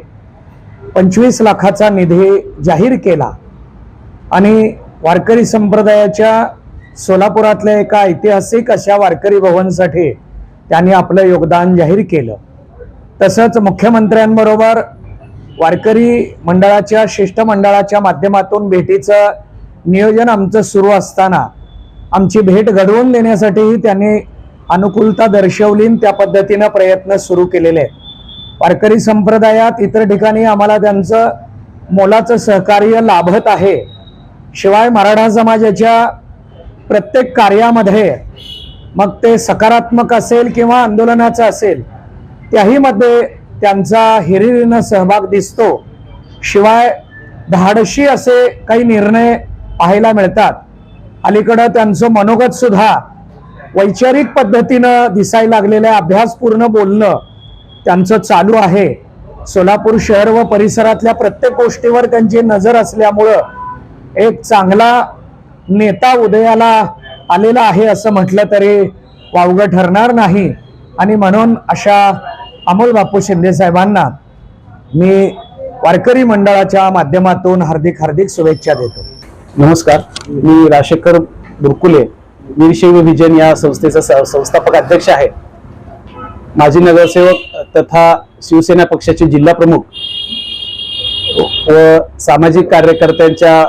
25 लाखाचा निधी जाहीर केला. आणि वारकरी संप्रदायाच्या सोलापुरातल्या एका ऐतिहासिक अशा वारकरी भवनसाठी त्यांनी आपलं योगदान जाहीर केलं. तसंच मुख्यमंत्र्यांबरोबर वारकरी मंडळाच्या शिष्टमंडळाच्या माध्यमातून भेटीचं नियोजन आमचं सुरू असताना आमची भेट घडवून देण्यासाठीही त्यांनी अनुकूलता दर्शवली. त्या पद्धतीनं प्रयत्न सुरू केलेले आहेत. वारकरी संप्रदायात इतर ठिकाणी आम्हाला त्यांचं मोलाचं सहकार्य लाभत आहे. शिवाय मराठा समाजाच्या प्रत्येक कार्यामध्ये मग ते सकारात्मक असेल किंवा आंदोलनाचं असेल त्याही मध्ये त्यांचा हिरिरीनं सहभाग दिसतो. शिवाय धाडशी असे काही निर्णय पाहायला मिळतात. अलीकडं त्यांचं मनोगत सुद्धा वैचारिक पद्धतीनं दिसायला लागलेलं अभ्यासपूर्ण बोलणं त्यांचं चालू आहे. सोलापूर शहर व परिसरातल्या प्रत्येक गोष्टीवर त्यांची नजर असल्यामुळं एक चांगला नेता उदयाला आलेला आहे असं म्हटलं तरी वावगं ठरणार नाही. आणि म्हणून अशा अमोल बापू शिंदे साहेबांना मी वारकरी मंडळाच्या माध्यमातून हार्दिक हार्दिक शुभेच्छा देतो. नमस्कार, मी राजशेखर बुरकुले वीरशैव विजन या संस्थेचा संस्थापक अध्यक्ष आहे. माजी नगरसेवक तथा शिवसेना पक्षाचे जिल्हा प्रमुख व सामाजिक कार्यकर्त्यांच्या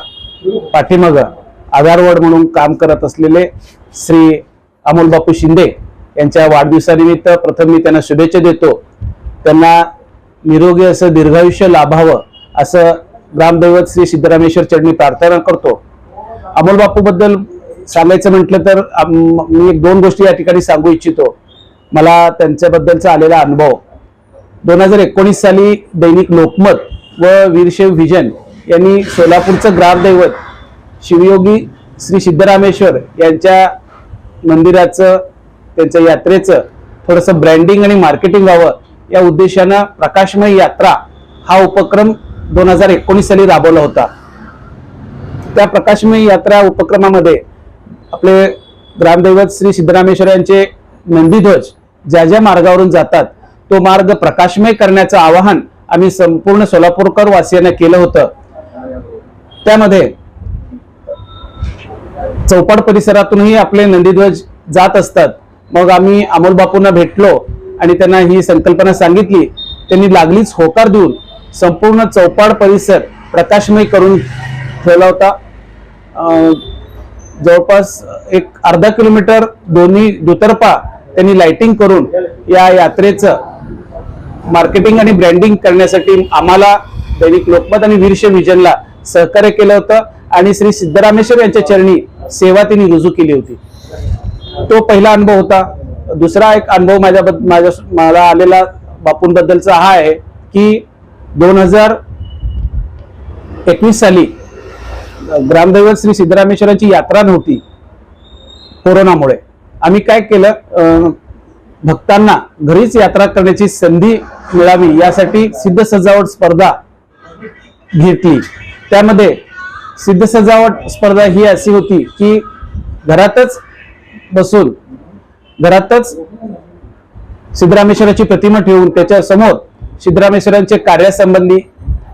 पाठीमागं आधारवड म्हणून काम करत असलेले श्री अमोल बापू शिंदे यांच्या वाढदिवसानिमित्त प्रथम मी त्यांना शुभेच्छा देतो. त्यांना निरोगी असं दीर्घायुष्य लाभावं असं ग्रामदैवत श्री सिद्धरामेश्वर चरणी प्रार्थना करतो. अमोल बापू बद्दल सांगायचं म्हटलं तर मी एक दोन गोष्टी या ठिकाणी सांगू इच्छितो. मला त्यांच्याबद्दलचा आलेला अनुभव 2019 साली दैनिक लोकमत व वीरशैव व्हिजन यांनी सोलापूरचं ग्रामदैवत शिवयोगी श्री सिद्धरामेश्वर यांच्या मंदिराचं त्यांच्या यात्रेचं थोडंसं ब्रँडिंग आणि मार्केटिंग व्हावं या उद्देशानं प्रकाशमय यात्रा हा उपक्रम 2019 साली राबवला होता. त्या प्रकाशमय यात्रा उपक्रमामध्ये आपले ग्रामदैवत श्री सिद्धरामेश्वर यांचे नंदीध्वज ज्या ज्या मार्गावरून जातात तो मार्ग प्रकाशमय करण्याचं आवाहन आम्ही संपूर्ण सोलापूरकर वासियांना केलं होतं. त्यामध्ये चौपाट परिसरातूनही आपले नंदीध्वज जात असतात. मग आम्ही अमोल बापूंना भेटलो आणि त्यांना ही संकल्पना सांगितली. त्यांनी लागलीच होकार देऊन संपूर्ण चौपाट परिसर प्रकाशमय करून ठेवला होता. जवळपास एक अर्धा किलोमीटर दोन्ही दुतर्फा त्यांनी लाइटिंग करून या यात्रेचं मार्केटिंग आणि ब्रँडिंग करण्यासाठी आम्हाला दैनिक लोकमत आणि वीरशैव व्हिजनला सहकार्य केलं होतं आणि श्री सिद्धरामेश्वर यांच्या चरणी सेवा त्यांनी रुजू केली होती. तो पहिला अनुभव होता. दुसरा एक अनुभव मला आलेला बापूंबद्दलचा हा आहे की 2021 साली ग्रामदैवत श्री सिद्धरामेश्वरांची यात्रा नव्हती कोरोनामुळे. आम्ही काय केलं, भक्तांना घरीच यात्रा करण्याची संधी मिळावी यासाठी सिद्ध सजावट स्पर्धा घेतली. त्यामध्ये सिद्ध सजावट स्पर्धा ही अशी होती की घरातच बसून घरातच सिद्धरामेश्वराची प्रतिमा ठेवून त्याच्या समोर सिद्धरामेश्वरांचे कार्यासंबंधी,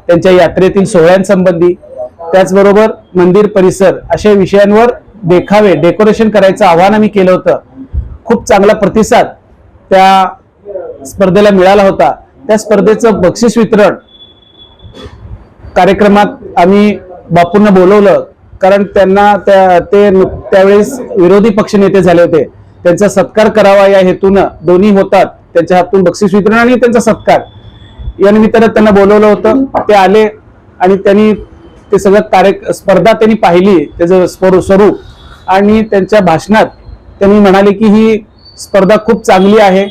त्यांच्या यात्रेतील सोहळ्यांसंबंधी, त्याचबरोबर मंदिर परिसर अशा विषयांवर देखावे डेकोरेशन करायचं आवाहन आम्ही केलं होतं. खूप चांगला प्रतिसाद त्या स्पर्धेला मिळाला होता. त्या स्पर्धेचं बक्षीस वितरण कार्यक्रमात आम्ही बापूंना बोलवलं कारण त्यांना त्यावेळेस विरोधी पक्षनेते झाले होते. त्यांचा सत्कार करावा या हेतूनं दोन्ही होतात, त्यांच्या हातून बक्षीस वितरण आणि त्यांचा सत्कार या निमित्तानं त्यांना बोलवलं होतं. ते आले आणि त्यांनी ते सगळं स्पर्धा त्यांनी पाहिली, त्याचं स्वरूप, आणि त्यांच्या भाषणात त्यांनी म्हणाले की ही स्पर्धा खूप चांगली आहे,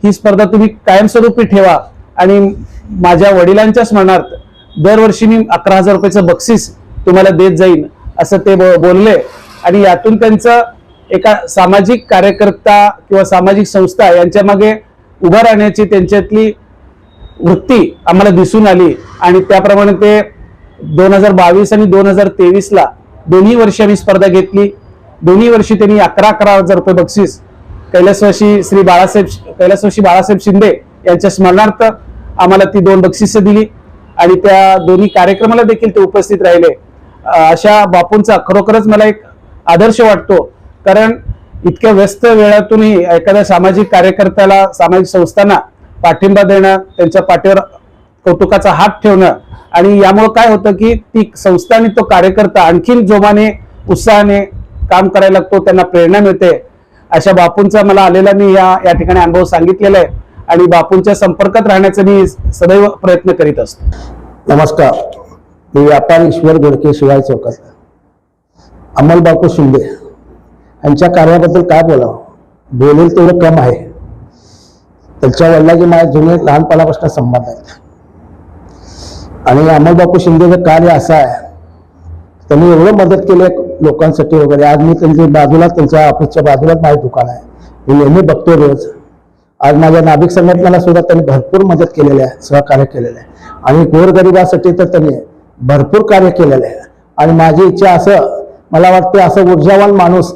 ही स्पर्धा तुम्ही कायमस्वरूपी ठेवा आणि माझ्या वडिलांच्या स्मरणार्थ दरवर्षी मी 11,000 रुपयाचं बक्षीस तुम्हाला देत जाईन असं ते बोलले. आणि यातून त्यांचं एका सामाजिक कार्यकर्ता किंवा सामाजिक संस्था यांच्या मागे उभा राहण्याची त्यांच्यातली वृत्ती आम्हाला दिसून आली. आणि त्याप्रमाणे ते 2022 आणि 2023ला दोन्ही वर्षी आम्ही स्पर्धा घेतली. दोन्ही वर्षी त्यांनी 11,000 रुपये बक्षीस कैलासवासी बाळासाहेब शिंदे यांच्या स्मरणार्थ आम्हाला ती 2 बक्षिसं दिली आणि त्या दोन्ही कार्यक्रमाला देखील ते उपस्थित राहिले. अशा बापूंचा खरोखरच मला एक आदर्श वाटतो. कारण इतक्या व्यस्त वेळातूनही एखाद्या सामाजिक कार्यकर्त्याला, सामाजिक संस्थांना पाठिंबा देणं, त्यांच्या पाठीवर कौतुकाचा हात ठेवणं, आणि यामुळे काय होतं की ती संस्था आणि तो कार्यकर्ता आणखीन जोमाने, उत्साहाने काम करायला लागतो, त्यांना प्रेरणा मिळते. अशा बापूंचा मला आलेला मी या ठिकाणी अनुभव सांगितलेला आहे आणि बापूंच्या संपर्कात राहण्याचा मी सदैव प्रयत्न करीत असतो. नमस्कार, मी व्यापारी ईश्वर गोडके, शिवाय चौकात. अमोल बापू शिंदे यांच्या कार्याबद्दल काय बोलावं, बोलेल तेवढं कम आहे. त्यांच्या वडिलांची माझ्या जुने लहानपणापासून संबंध आहेत आणि अमोल बापू शिंदेचं कार्य असं आहे, त्यांनी एवढं मदत केली लोकांसाठी वगैरे. आज मी त्यांच्या ऑफिसच्या बाजूलाच माझे दुकान आहे, मी नेहमी बघतो रोज. आज माझ्या नाभिक संघटनेला सुद्धा त्यांनी भरपूर मदत केलेली आहे, सहकार्य केलेलं आहे आणि गोरगरिबासाठी तर त्यांनी भरपूर कार्य केलेलं आहे. आणि माझी इच्छा असं, मला वाटते असं ऊर्जावान माणूस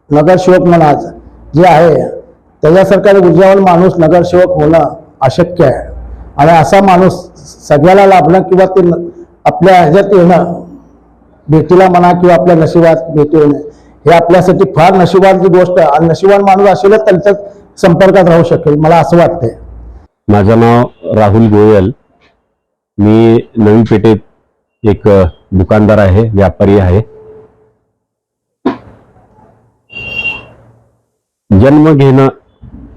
नगरसेवक म्हणून आज जे आहे त्याच्यासारखा ऊर्जावान माणूस नगरसेवक होणं अशक्य आहे. आणि असा माणूस सगळ्याला लाभणं किंवा ते आपल्या ह्याच्यात येणं, भेटीला म्हणा किंवा आपल्या नशिबात भेटी येणं, हे आपल्यासाठी फार नशिबाची गोष्ट आहे. आणि नशिबान माणूस असेलच त्यांच्या संपर्कात राहू शकेल, मला असं वाटतंय. माझं नाव राहुल गोयल. मी नवी पेठेत एक दुकानदार आहे, व्यापारी आहे. जन्म घेणं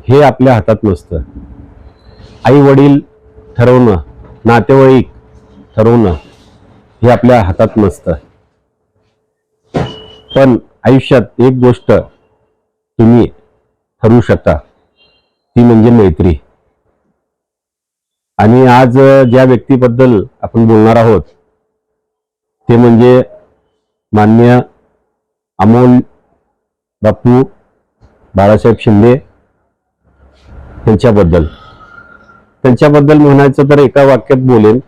हे आपल्या हातात नसतं. आई वडील ठरवणं, नातेवाईक ठरवणं हे आपल्या हातात नसतं. पण आयुष्यात एक गोष्ट तुम्ही ठरवू शकता, ती म्हणजे मैत्री. आणि आज ज्या व्यक्तीबद्दल आपण बोलणार आहोत ते म्हणजे माननीय अमोल बापू बाळासाहेब शिंदे त्यांच्याबद्दल म्हणायचं तर एका वाक्यात बोलेन,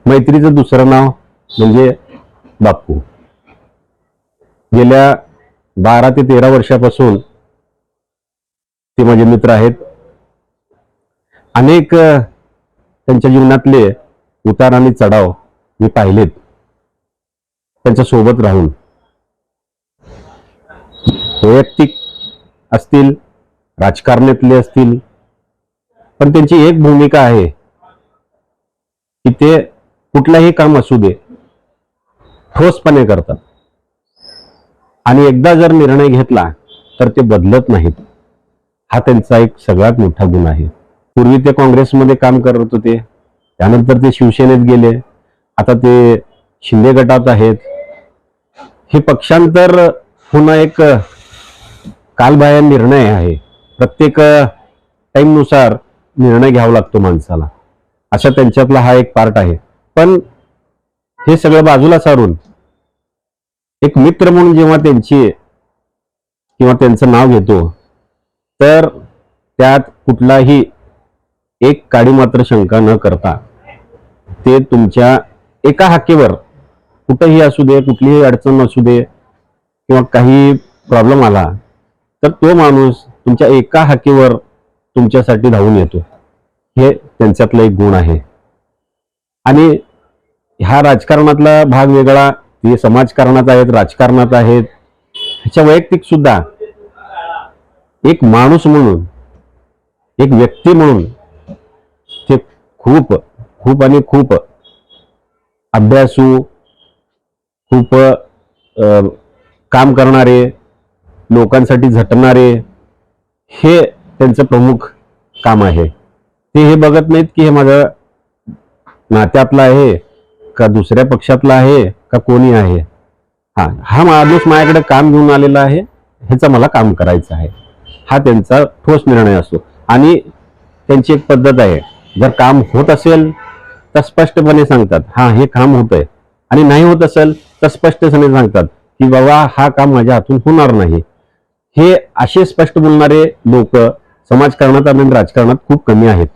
मैत्रीचं दुसरं नाव म्हणजे बापू. गेल्या 12 ते 13 वर्षापासून ते माझे मित्र आहेत. अनेक त्यांच्या जीवनातले उतार आणि चढाव मी पाहिलेत त्यांच्या सोबत राहून. वैयक्तिक असतील, राजकारणातले असतील, पण त्यांची एक भूमिका आहे की ते कुठलंही काम असू दे ठोसपणे करतात आणि एकदा जर निर्णय घेतला तर ते बदलत नाहीत. हा त्यांचा एक सगळ्यात मोठा गुण आहे. पूर्वी ते काँग्रेसमध्ये काम करत होते, त्यानंतर ते शिवसेनेत गेले, आता ते शिंदे गटात आहेत. हे पक्षांतर होणं एक कालबाह्य निर्णय आहे. प्रत्येक टाईमनुसार निर्णय घ्यावा लागतो माणसाला, असा त्यांच्यातला हा एक पार्ट आहे. पण हे सगळं बाजूला सारून एक मित्र म्हणून जेव्हा त्यांचं नाव घेतो तर त्यात कुठलाही एक काडी मात्र शंका न करता ते तुमच्या एका हाकेवर कुठेही असू दे, कुठलीही अडचण असू दे किंवा काही प्रॉब्लेम आला तर तो माणूस तुमच्या एका हाकेवर तुमच्यासाठी धावून येतो. हे त्यांच्यातलं एक गुण आहे. आणि ह्या राजकारणातला भाग वेगळा, ते समाजकारणात आहेत, राजकारणात आहेत, ह्याच्या वैयक्तिक सुद्धा एक माणूस म्हणून, एक व्यक्ती म्हणून ते खूप खूप आणि खूप अभ्यासू, खूप काम करणारे, लोकांसाठी झटणारे, हे त्यांचं प्रमुख काम आहे. ते हे बघत नाहीत की हे माझ्या नात्यातला आहे का दुसऱ्या पक्षातला आहे का कोणी आहे. हा माणूस माझ्याकडे काम घेऊन आलेला आहे, ह्याचं मला काम करायचं आहे, हा त्यांचा ठोस निर्णय असतो. आणि त्यांची एक पद्धत आहे, जर काम होत असेल तर स्पष्टपणे सांगतात हा हे काम होतंय, आणि नाही होत असेल तर स्पष्टपणे सांगतात की बाबा हा काम माझ्या हातून होणार नाही. हे असे स्पष्ट बोलणारे लोक समाजकारणात आणि राजकारणात खूप कमी आहेत.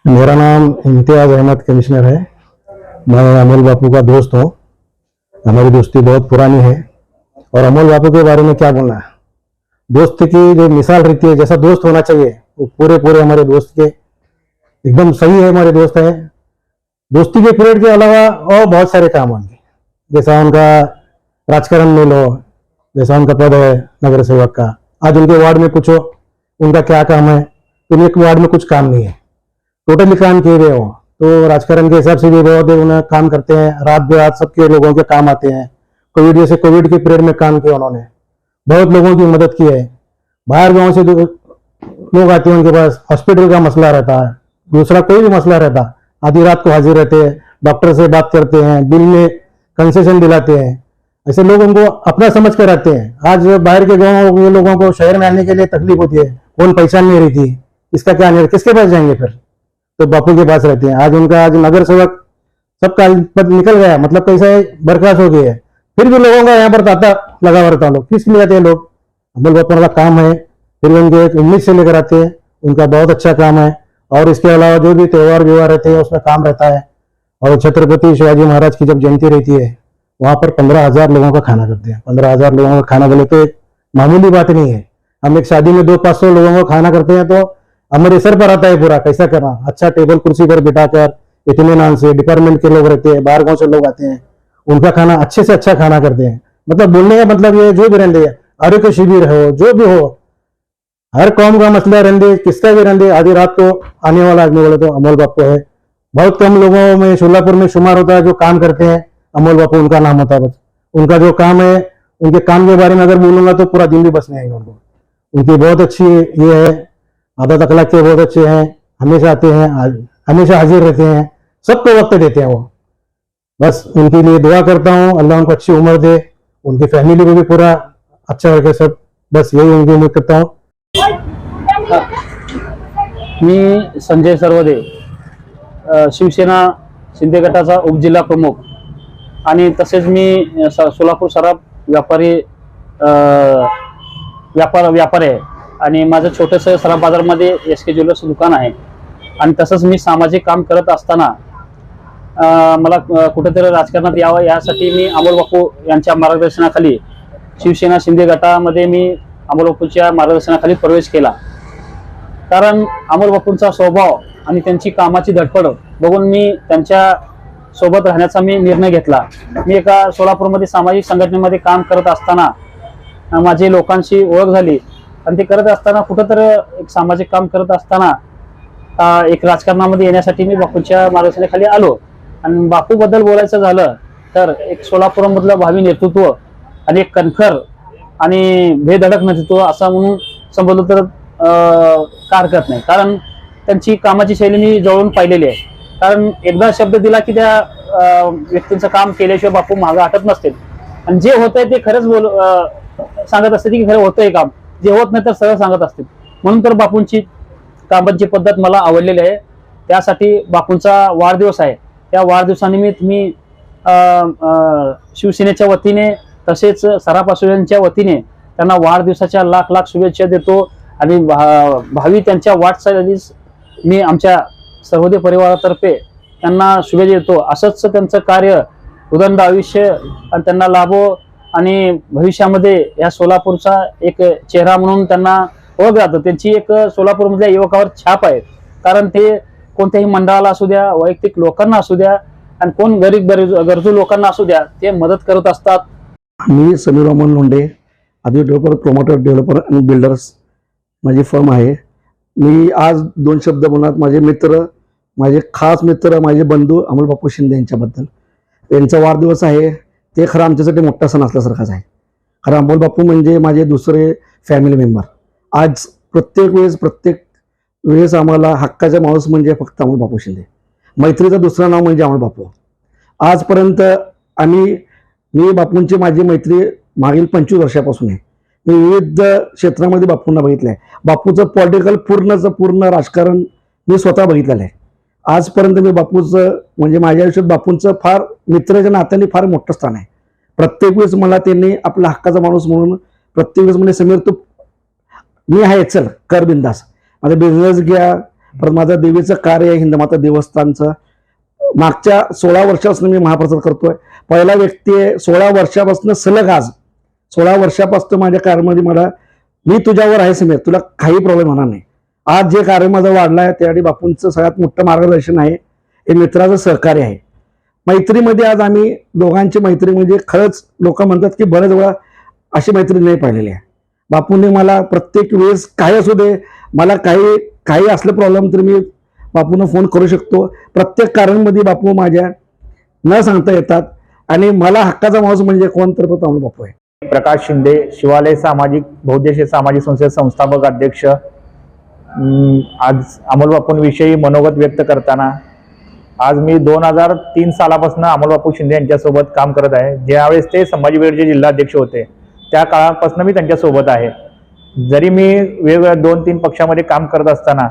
मेरा नाम इम्तियाज अहमद कमिश्नर है. मैं अमोल बापू का दोस्त हूँ. हमारी दोस्ती बहुत पुरानी है. और अमोल बापू के बारे में क्या बोलना है, दोस्त की जो मिसाल रहती है, जैसा दोस्त होना चाहिए वो पूरे हमारे दोस्त के एकदम सही है. हमारे दोस्त है. दोस्ती के पीरियड के अलावा और बहुत सारे काम होंगे, जैसा उनका राजकारण में लो, जैसा उनका पद है नगर सेवक का, आज उनके वार्ड में पूछो उनका क्या काम है, तो एक वार्ड में कुछ काम नहीं है, टोटली काम किए हुए हो. तो राजकारण के हिसाब से भी बहुत उन्हें काम करते हैं, रात बेरात सबके लोगों के काम आते हैं. कोविड जैसे कोविड के पीरियड में काम किया उन्होंने, बहुत लोगों की मदद की है. बाहर गांव से लोग आते हैं, उनके पास हॉस्पिटल का मसला रहता है, दूसरा कोई भी मसला रहता, आधी रात को हाजिर रहते हैं, डॉक्टर से बात करते हैं, बिल में कंसेशन दिलाते हैं. ऐसे लोग उनको अपना समझ कर आते हैं. आज बाहर के गाँव के लोगों को शहर में आने के लिए तकलीफ होती है, कौन पहचान नहीं रही थी, इसका क्या नहीं, किसके पास जाएंगे फिर, तो बापू के पास रहते हैं. आज उनका आज नगर सेवक सबका पद निकल गया, मतलब कैसा बर्खास्त हो गई है, फिर भी लोगों का यहाँ पर तांता लगा हुआ रहता है. लोग किस लिए आते हैं, लोग अमोल बापू का काम है, फिर उनके एक उम्मीद से लेकर आते हैं. उनका बहुत अच्छा काम है. और इसके अलावा जो भी त्योहार व्यवहार रहते हैं उसमें काम रहता है. और छत्रपति शिवाजी महाराज की जब जयंती रहती है वहां पर 15,000 लोगों का खाना करते हैं. 15,000 लोगों का खाना बोले तो एक मामूली बात नहीं है. हम एक शादी में 200-500 लोगों को खाना करते हैं तो हमारे सर पर आता है पूरा कैसा करना. अच्छा टेबल कुर्सी पर बिठाकर इत्मीनान से, डिपार्टमेंट के लोग रहते हैं, बाहर गांव से लोग आते हैं, उनका खाना अच्छे से अच्छा खाना करते हैं. मतलब बोलने का मतलब ये जो भी रहते हैं, आरोग्य शिविर हो, जो भी हो, हर कौम का मसला रहने किसका भी रहने, आधी रात को आने वाला आदमी बोले तो अमोल बापू है। बहुत कम लोगों में सोलापुर में शुमार होता है जो काम करते हैं, अमोल बापू उनका नाम होता है। बस उनका जो काम है, उनके काम के बारे में अगर बोलूंगा तो पूरा दिन भी बस नहीं आएगा उनको। उनकी बहुत अच्छी ये है, आदत अखलाक के बहुत अच्छे हैं, हमेशा आते हैं, हमेशा हाजिर रहते हैं, सबको वक्त देते हैं वो। बस उनके लिए दुआ करता हूँ, अल्लाह उनको अच्छी उम्र दे, उनकी फैमिली को भी पूरा अच्छा रखे सब। बस यही उनकी उम्मीद करता हूँ। मी संजय सरवदे, शिवसेना शिंदे गटाचा उपजिल्हा प्रमुख आणि तसेच मी सोलापूर सराफ व्यापारी आहे आणि माझं छोटंसं सराफ बाजारमध्ये SK ज्वेलर्स दुकान आहे। आणि तसंच मी सामाजिक काम करत असताना मला कुठेतरी राजकारणात यावं यासाठी मी अमोल बापू यांच्या मार्गदर्शनाखाली शिवसेना शिंदे गटामध्ये मी अमोल बापूंच्या मार्गदर्शनाखाली प्रवेश केला। कारण अमोल बापूंचा स्वभाव आणि त्यांची कामाची धडपड बघून मी त्यांच्या सोबत राहण्याचा मी निर्णय घेतला। मी एका सोलापूरमध्ये सामाजिक संघटनेमध्ये काम करत असताना माझी लोकांशी ओळख झाली आणि ते करत असताना कुठेतरी एक सामाजिक काम करत असताना एक राजकारणामध्ये येण्यासाठी मी बापूंच्या मार्गदर्शनाखाली आलो। आणि बापू बद्दल बोलायचं झालं तर एक सोलापूरमधलं भावी नेतृत्व आणि एक कणखर आणि बेधडक नेतृत्व असं म्हणून संबोधलं तर काय हरकत नाही। कारण त्यांची कामाची शैली मी जवळून पाहिलेली आहे। कारण एकदा शब्द दिला की त्या व्यक्तीचं काम केल्याशिवाय बापू मागं हटत नसतील आणि जे होतंय ते खरंच सांगत असते की खरं होतंय काम, जे होत नाही तर सरळ सांगत असतील। म्हणून तर बापूंची कामाची पद्धत मला आवडलेली आहे। त्यासाठी बापूंचा वाढदिवस आहे, त्या वाढदिवसानिमित्त मी शिवसेनेच्या वतीने तसेच सराफ असोसिएशनच्या वतीने त्यांना वाढदिवसाच्या लाख लाख शुभेच्छा देतो आणि भावी त्यांच्या वाटचालीस मी आमच्या सर्वोदय परिवारातर्फे त्यांना शुभेच्छा देतो। असंच त्यांचं कार्य उदंड आयुष्य आणि त्यांना लाभो आणि भविष्यामध्ये या सोलापूरचा एक चेहरा म्हणून त्यांना ओळखलं जातं। त्यांची एक सोलापूरमधल्या युवकावर छाप आहे। कारण ते कोणत्याही मंडळाला असू द्या, वैयक्तिक लोकांना असू द्या आणि कोण गरीब गरजू लोकांना असू द्या, ते मदत करत असतात। मी समीर वामन लोंढे, आधी डेव्हलपर, प्रोमोटर, डेव्हलपर आणि बिल्डर्स माझी फर्म आहे। मी आज 2 शब्द बोलणार माझे मित्र, माझे खास मित्र, माझे बंधू अमोल बापू शिंदे यांच्याबद्दल। यांचा वाढदिवस आहे, ते खरं आमच्यासाठी मोठा सण असल्यासारखाच आहे। खरं अमोल बापू म्हणजे माझे दुसरे फॅमिली मेंबर। आज प्रत्येक वेळेस आम्हाला हक्काचा माणूस म्हणजे फक्त अमोल बापू शिंदे, मैत्रीचं दुसरं नाव म्हणजे अमोल बापू। आजपर्यंत मी बापूंची माझी मैत्री मागील 25 वर्षापासून आहे। मी विविध क्षेत्रामध्ये बापूंना बघितलं आहे। बापूचं पॉलिटिकल पूर्ण राजकारण मी स्वतः बघितलेलं आहे। आजपर्यंत मी बापूचं म्हणजे माझ्या आयुष्यात बापूंचं फार मित्राच्या नात्याने फार मोठं स्थान आहे। प्रत्येक वेळेस मला त्यांनी आपला हक्काचा माणूस म्हणून प्रत्येक वेळेस म्हणजे समीर तू मी आहे, चल कर बिंदास, माझा बिझनेस घ्या। परत माझं देवीचं कार्य आहे, हिंदमाता देवस्थानचं, मागच्या 16 वर्षापासून मी महाप्रसाद करतोय। पहिला व्यक्ती आहे 16 वर्षापासून सलग आज 16 वर्षापासून माझ्या कार्यामध्ये मी तुझ्यावर आहे समीर, तुला काही प्रॉब्लेम होणार नाही। आज जे कार्य माझं वाढलं आहे त्यासाठी बापूंचं सगळ्यात मोठं मार्गदर्शन आहे, हे मित्राचं सहकार्य आहे। मैत्रीमध्ये आज आम्ही दोघांची मैत्री म्हणजे खरंच लोक म्हणतात की बऱ्याच वेळा अशी मैत्री नाही पाहिलेली आहे। बापूंनी मला प्रत्येक वेळेस काही असू दे, मला काही असले प्रॉब्लेम तर मी बापूंना फोन करू शकतो। प्रत्येक कार्यामध्ये बापू माझ्या न सांगता येतात आणि मला हक्काचा माणूस म्हणजे कोण तर अमोल बापू आहे। प्रकाश शिंदे, शिवालय बहुउद्देशीय सामाजिक संस्थेचे संस्थापक अध्यक्ष। आज अमोल बापूंविषयी मनोगत व्यक्त करताना आज मी 2003 सालापासून अमोल बापू शिंदे यांच्यासोबत काम करत आहे। ज्यावेळेस ते संभाजी ब्रिगेडचे जिल्हाध्यक्ष होते त्या काळापासून मी त्यांच्यासोबत आहे। जरी मी वेगवेगळ्या 2-3 पक्षामध्ये काम करत असताना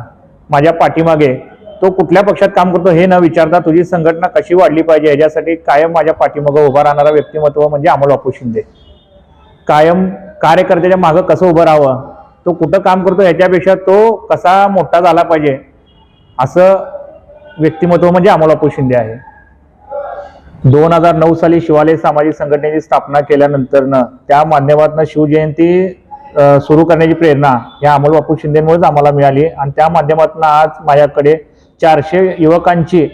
माझ्या पाठीमागे तो कुठल्या पक्षात काम करतो हे न विचारता तुझी संघटना कशी वाढली पाहिजे याच्यासाठी कायम माझ्या पाठीमागे उभा राहणारा व्यक्तिमत्व म्हणजे अमोल बापू शिंदे। कायम कार्यकर्त्याच्या मागे कसं उभं राहावं, तो कुठं काम करतो याच्यापेक्षा तो कसा मोठा झाला पाहिजे असं व्यक्तिमत्व म्हणजे अमोल बापू शिंदे आहे। 2009 साली शिवालय सामाजिक संघटनेची स्थापना केल्यानंतर त्या माध्यमातून शिवजयंती सुरू करण्याची प्रेरणा या अमोल बापू शिंदेमुळेच आम्हाला मिळाली आणि त्या माध्यमातून आज माझ्याकडे 400 युवकांची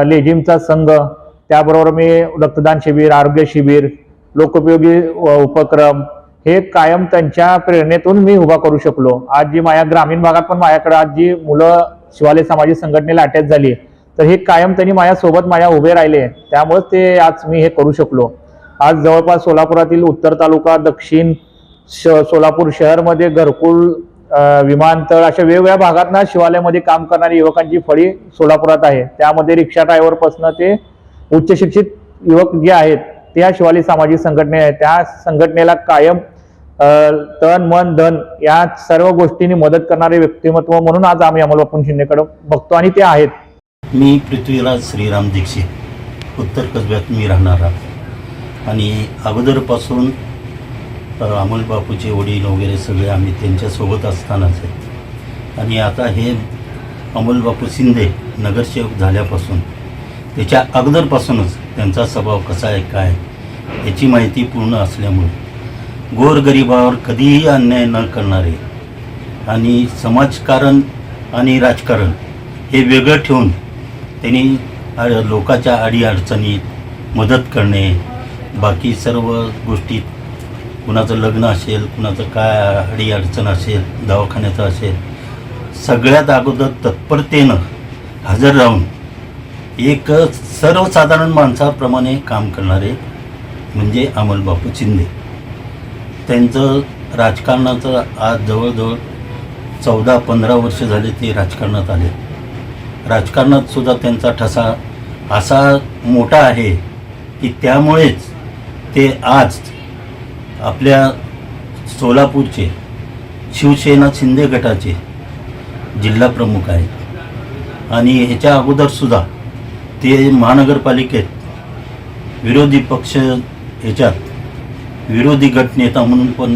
लेझिमचा संघ, त्याबरोबर मी रक्तदान शिबिर, आरोग्य शिबिर, लोकोपयोगी उपक्रम हे कायम त्यांच्या प्रेरणेतून मी उभा करू शकलो. आज जी माझ्या ग्रामीण भागात पण माझ्याकडे आज जी मुलं शिवालय सामाजिक संघटनेला अटॅच झाली तर हे कायम त्यांनी माझ्यासोबत उभे राहिले, त्यामुळे ते आज मी हे करू शकलो. आज जवळपास सोलापुरातील उत्तर तालुका, दक्षिण सोलापूर शहरमध्ये घरकुल, विमानतळ अशा वेगवेगळ्या भागात शिवालयामध्ये काम करणारी युवकांची फळी सोलापुरात आहे. त्यामध्ये रिक्षा ड्रायव्हरपासून ते उच्च शिक्षित युवक जे आहेत ते या शिवालय सामाजिक संघटने आहेत. त्या संघटनेला कायम तन मन धन या सर्व गोष्टींनी मदत करणारे व्यक्तिमत्व म्हणून आज आम्ही अमोल बापू शिंदेकडे बघतो आणि ते आहेत. मी पृथ्वीराज श्रीराम दीक्षित, उत्तर कसब्यात मी राहणारा आणि अगोदरपासून अमोल बापूचे वडील वगैरे सगळे आम्ही त्यांच्यासोबत असतानाच आहे. आणि आता हे अमोल बापू शिंदे नगरसेवक झाल्यापासून त्याच्या अगोदरपासूनच त्यांचा स्वभाव कसा आहे काय याची माहिती पूर्ण असल्यामुळे गोरगरिबावर कधीही अन्याय न करणारे आणि समाजकारण आणि राजकारण हे वेगळं ठेवून त्यांनी लोकांच्या अडीअडचणीत मदत करणे, बाकी सर्व गोष्टीत कुणाचं लग्न असेल, कुणाचं काय अडीअडचण असेल, दवाखान्याचं असेल, सगळ्यात अगोदर तत्परतेनं हजर राहून एक सर्वसाधारण माणसाप्रमाणे काम करणारे म्हणजे अमोल बापू शिंदे. त्यांचं राजकारणाचं आज जवळजवळ 14-15 वर्ष झाले ते राजकारणात आले. राजकारणात सुद्धा त्यांचा ठसा असा मोठा आहे की त्यामुळेच ते आज आपल्या सोलापूरचे शिवसेना शिंदे गटाचे जिल्हा प्रमुख आहेत. आणि ह्याच्या अगोदरसुद्धा ते महानगरपालिकेत विरोधी पक्ष ह्याच्यात विरोधी गटनेता म्हणून पण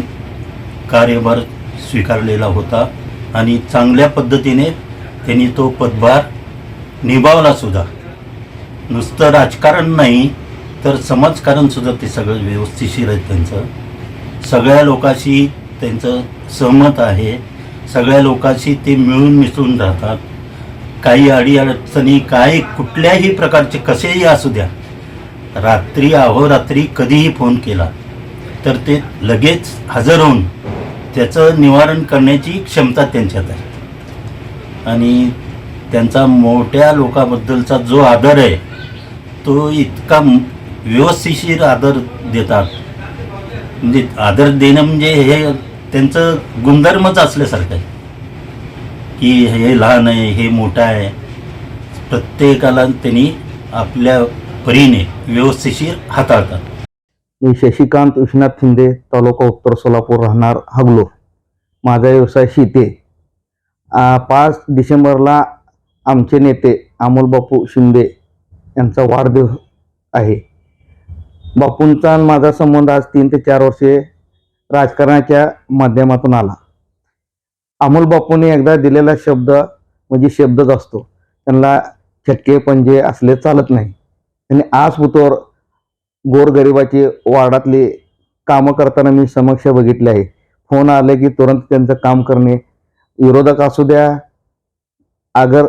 कार्यभार स्वीकारलेला होता आणि चांगल्या पद्धतीने त्यांनी तो पदभार निभावला सुद्धा. नुसतं राजकारण नाही तर समाजकारणसुद्धा ते सगळं व्यवस्थिशीर आहे. त्यांचं सगळ्या लोकांशी त्यांचं सहमत आहे, सगळ्या लोकांशी ते मिळून मिसळून राहतात. काही अडीअडचणी काय कुठल्याही प्रकारचे कसेही असू द्या, रात्री अहोरात्री कधीही फोन केला तर ते लगेच हजर होऊन त्याचं निवारण करण्याची क्षमता त्यांच्यात आहे. आणि त्यांचा मोठ्या लोकांबद्दलचा जो आदर आहे तो इतका व्यवस्थिशीर आदर देतात. म्हणजे आदर देणं म्हणजे हे त्यांचं गुणधर्मच असल्यासारखं आहे की हे लहान आहे, हे मोठं आहे, प्रत्येकाला त्यांनी आपल्या परीने व्यवस्थिशीर हाताळतात. मी शशिकांत विश्वनाथ शिंदे, तालुका उत्तर सोलापूर, राहणार हगलो. माझा व्यवसाय शेती. 5 डिसेंबरला आमचे नेते अमोल बापू शिंदे यांचा वाढदिवस आहे. बापूंचा माझा संबंध आज 3 ते 4 वर्षे राजकारणाच्या माध्यमातून आला. अमोल बापूंनी एकदा दिलेला शब्द म्हणजे शब्दच असतो, त्यांना छटके पंजे असले चालत नाही. त्यांनी आजपुतोर गोरगरिबाची वार्डातली कामं करताना मी समक्ष बघितले आहे. फोन आले की तुरंत त्यांचं काम करणे, विरोधक असू द्या, अगर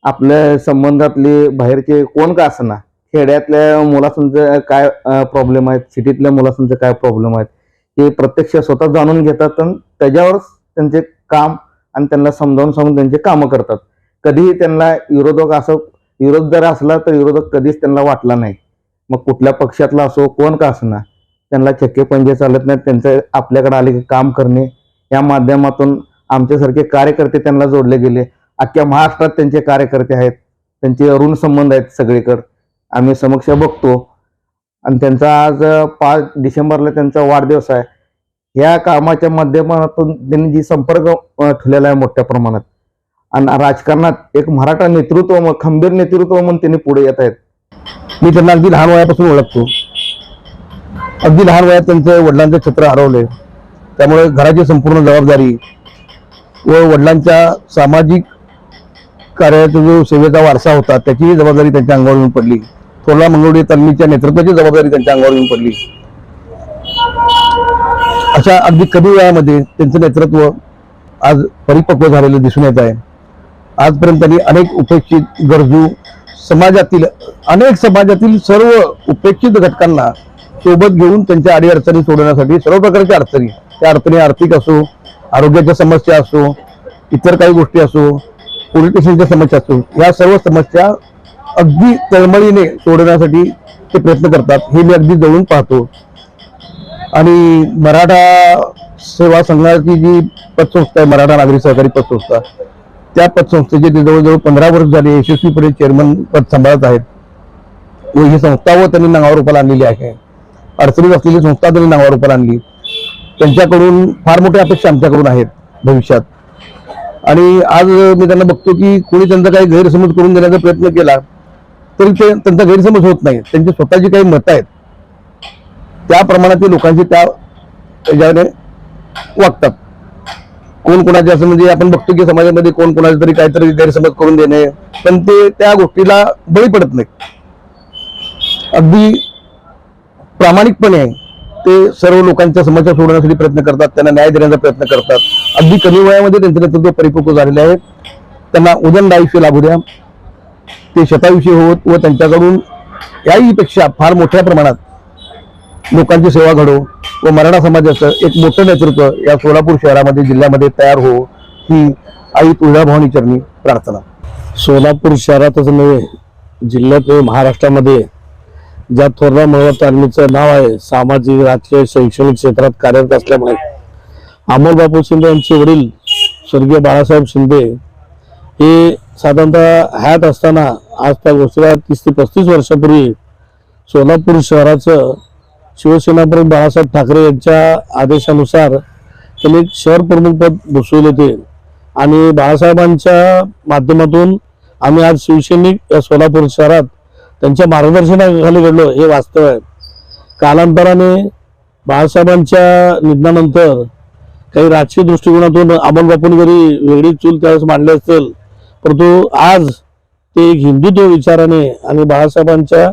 आपल्या संबंधातले बाहेरचे कोण का असना, खेड्यातल्या मुलांचं काय प्रॉब्लेम आहेत, सिटीतल्या मुलांचं काय प्रॉब्लेम आहेत, ते प्रत्यक्ष स्वतः जाणून घेतात आणि त्याच्यावर त्यांचे काम आणि त्यांना समजावून सांगून त्यांचे कामं करतात. कधीही त्यांना विरोधक असं विरोध जर असला तर विरोधक कधीच त्यांना वाटला नाही. मग कुठल्या पक्षातला असो, कोण का असना, त्यांना छक्के पंजे चालत नाहीत. त्यांचं आपल्याकडे आले की काम करणे, या माध्यमातून आमच्यासारखे कार्यकर्ते त्यांना जोडले गेले. अख्ख्या महाराष्ट्रात त्यांचे कार्यकर्ते आहेत, त्यांचे अरुण संबंध आहेत सगळीकडे, आम्ही समक्ष बघतो. आणि त्यांचा आज 5 डिसेंबरला त्यांचा वाढदिवस आहे. ह्या कामाच्या माध्यमातून त्यांनी जी संपर्क ठेवलेला आहे मोठ्या प्रमाणात, आणि राजकारणात एक मराठा नेतृत्व, खंबीर नेतृत्व म्हणून त्यांनी पुढे येत आहेत. मी त्यांना अगदी लहान वयापासून ओळखतो. अगदी लहान वयात त्यांचं वडिलांचं छत्र हरवले, त्यामुळे घराची संपूर्ण जबाबदारी व वडिलांच्या सामाजिक कार्याचा जो सेवेचा वारसा होता त्याची जबाबदारी त्यांच्या अंगावर येऊन पडली. थोरला मंगळुडी तालमीच्या नेतृत्वाची जबाबदारी त्यांच्या अंगावर येऊन पडली. अशा अगदी कमी वयामध्ये त्यांचं नेतृत्व आज परिपक्व झालेलं दिसून येत आहे. आजपर्यंत त्यांनी अनेक उपेक्षित गरजू अनेक समाजातील सर्व उपेक्षित घटकांना सोबत घेऊन त्यांच्या अडीअडचणी सोडवण्यासाठी सर्व प्रकारच्या अडचणी त्या अर्थाने आर्थिक असो, आरोग्याच्या समस्या असो, इतर काही गोष्टी असो, पोलीस स्टेशनच्या समस्या असो, या सर्व समस्या अगदी तळमळीने सोडवण्यासाठी ते प्रयत्न करतात, हे मी अगदी जवळून पाहतो. आणि मराठा सेवा संघाची जी पतसंस्था आहे, मराठा नागरिक सहकारी पतसंस्था, त्या पतसंस्थेचे ते जवळजवळ 15 वर्ष झाले यशस्वीपणे चेअरमन पद सांभाळत आहेत. व ही संस्था व त्यांनी नावावर रूपाला आणलेली आहे. अडचणीत असलेली संस्था त्यांनी नावावर रूपाला आणली. त्यांच्याकडून फार मोठ्या अपेक्षा आमच्याकडून आहेत भविष्यात. आणि आज मी त्यांना बघतो की कोणी त्यांचा काही गैरसमज करून देण्याचा प्रयत्न केला तरी ते त्यांचा गैरसमज होत नाही. त्यांची स्वतःची काही मतं आहेत, त्या प्रमाणात ते लोकांची त्याच्याने वागतात. कोण कोणाचे असं म्हणजे आपण बघतो की समाजामध्ये कोण कोणाचे तरी काहीतरी गैरसमज करून देणे, पण ते त्या गोष्टीला बळी पडत नाही. अगदी प्रामाणिकपणे ते सर्व लोकांच्या समस्या सोडवण्यासाठी प्रयत्न करतात, त्यांना न्याय देण्याचा प्रयत्न करतात. अगदी कमी वयामध्ये त्यांचं नेतृत्व परिपक्व झालेले आहे. त्यांना उदंड आयुष्य लाभू द्या, ते शतायुषी होत व त्यांच्याकडून याहीपेक्षा फार मोठ्या प्रमाणात लोकांची सेवा घडो व मराठा समाजाचं एक मोठं नेतृत्व या सोलापूर शहरामध्ये, जिल्ह्यामध्ये तयार हो, ही आई तुळजाभवानी चरणी प्रार्थना. सोलापूर शहरातच नव्हे, जिल्ह्यात व महाराष्ट्रामध्ये ज्या थोरल्या महिला तालमीचं नाव आहे, सामाजिक, राजकीय, शैक्षणिक क्षेत्रात कार्यरत असल्यामुळे अमोल बापू शिंदे यांचे वडील स्वर्गीय बाळासाहेब शिंदे हे साधारणतः हयात असताना आज त्या गोष्टीला 30 ते 35 वर्षापूर्वी सोलापूर शहराचं शिवसेना प्रमुख बाळासाहेब ठाकरे यांच्या आदेशानुसार त्यांनी एक शहर प्रमुख पद भूषवले होते. आणि बाळासाहेबांच्या माध्यमातून आम्ही आज शिवसैनिक या सोलापूर शहरात त्यांच्या मार्गदर्शनाखाली घडलो, हे वास्तव आहे. कालांतराने बाळासाहेबांच्या निधनानंतर काही राजकीय दृष्टिकोनातून अमोल बापूंनी जरी वेगळी चूल त्यावेळेस मांडली असेल, परंतु आज ते एक हिंदुत्व विचाराने आणि बाळासाहेबांच्या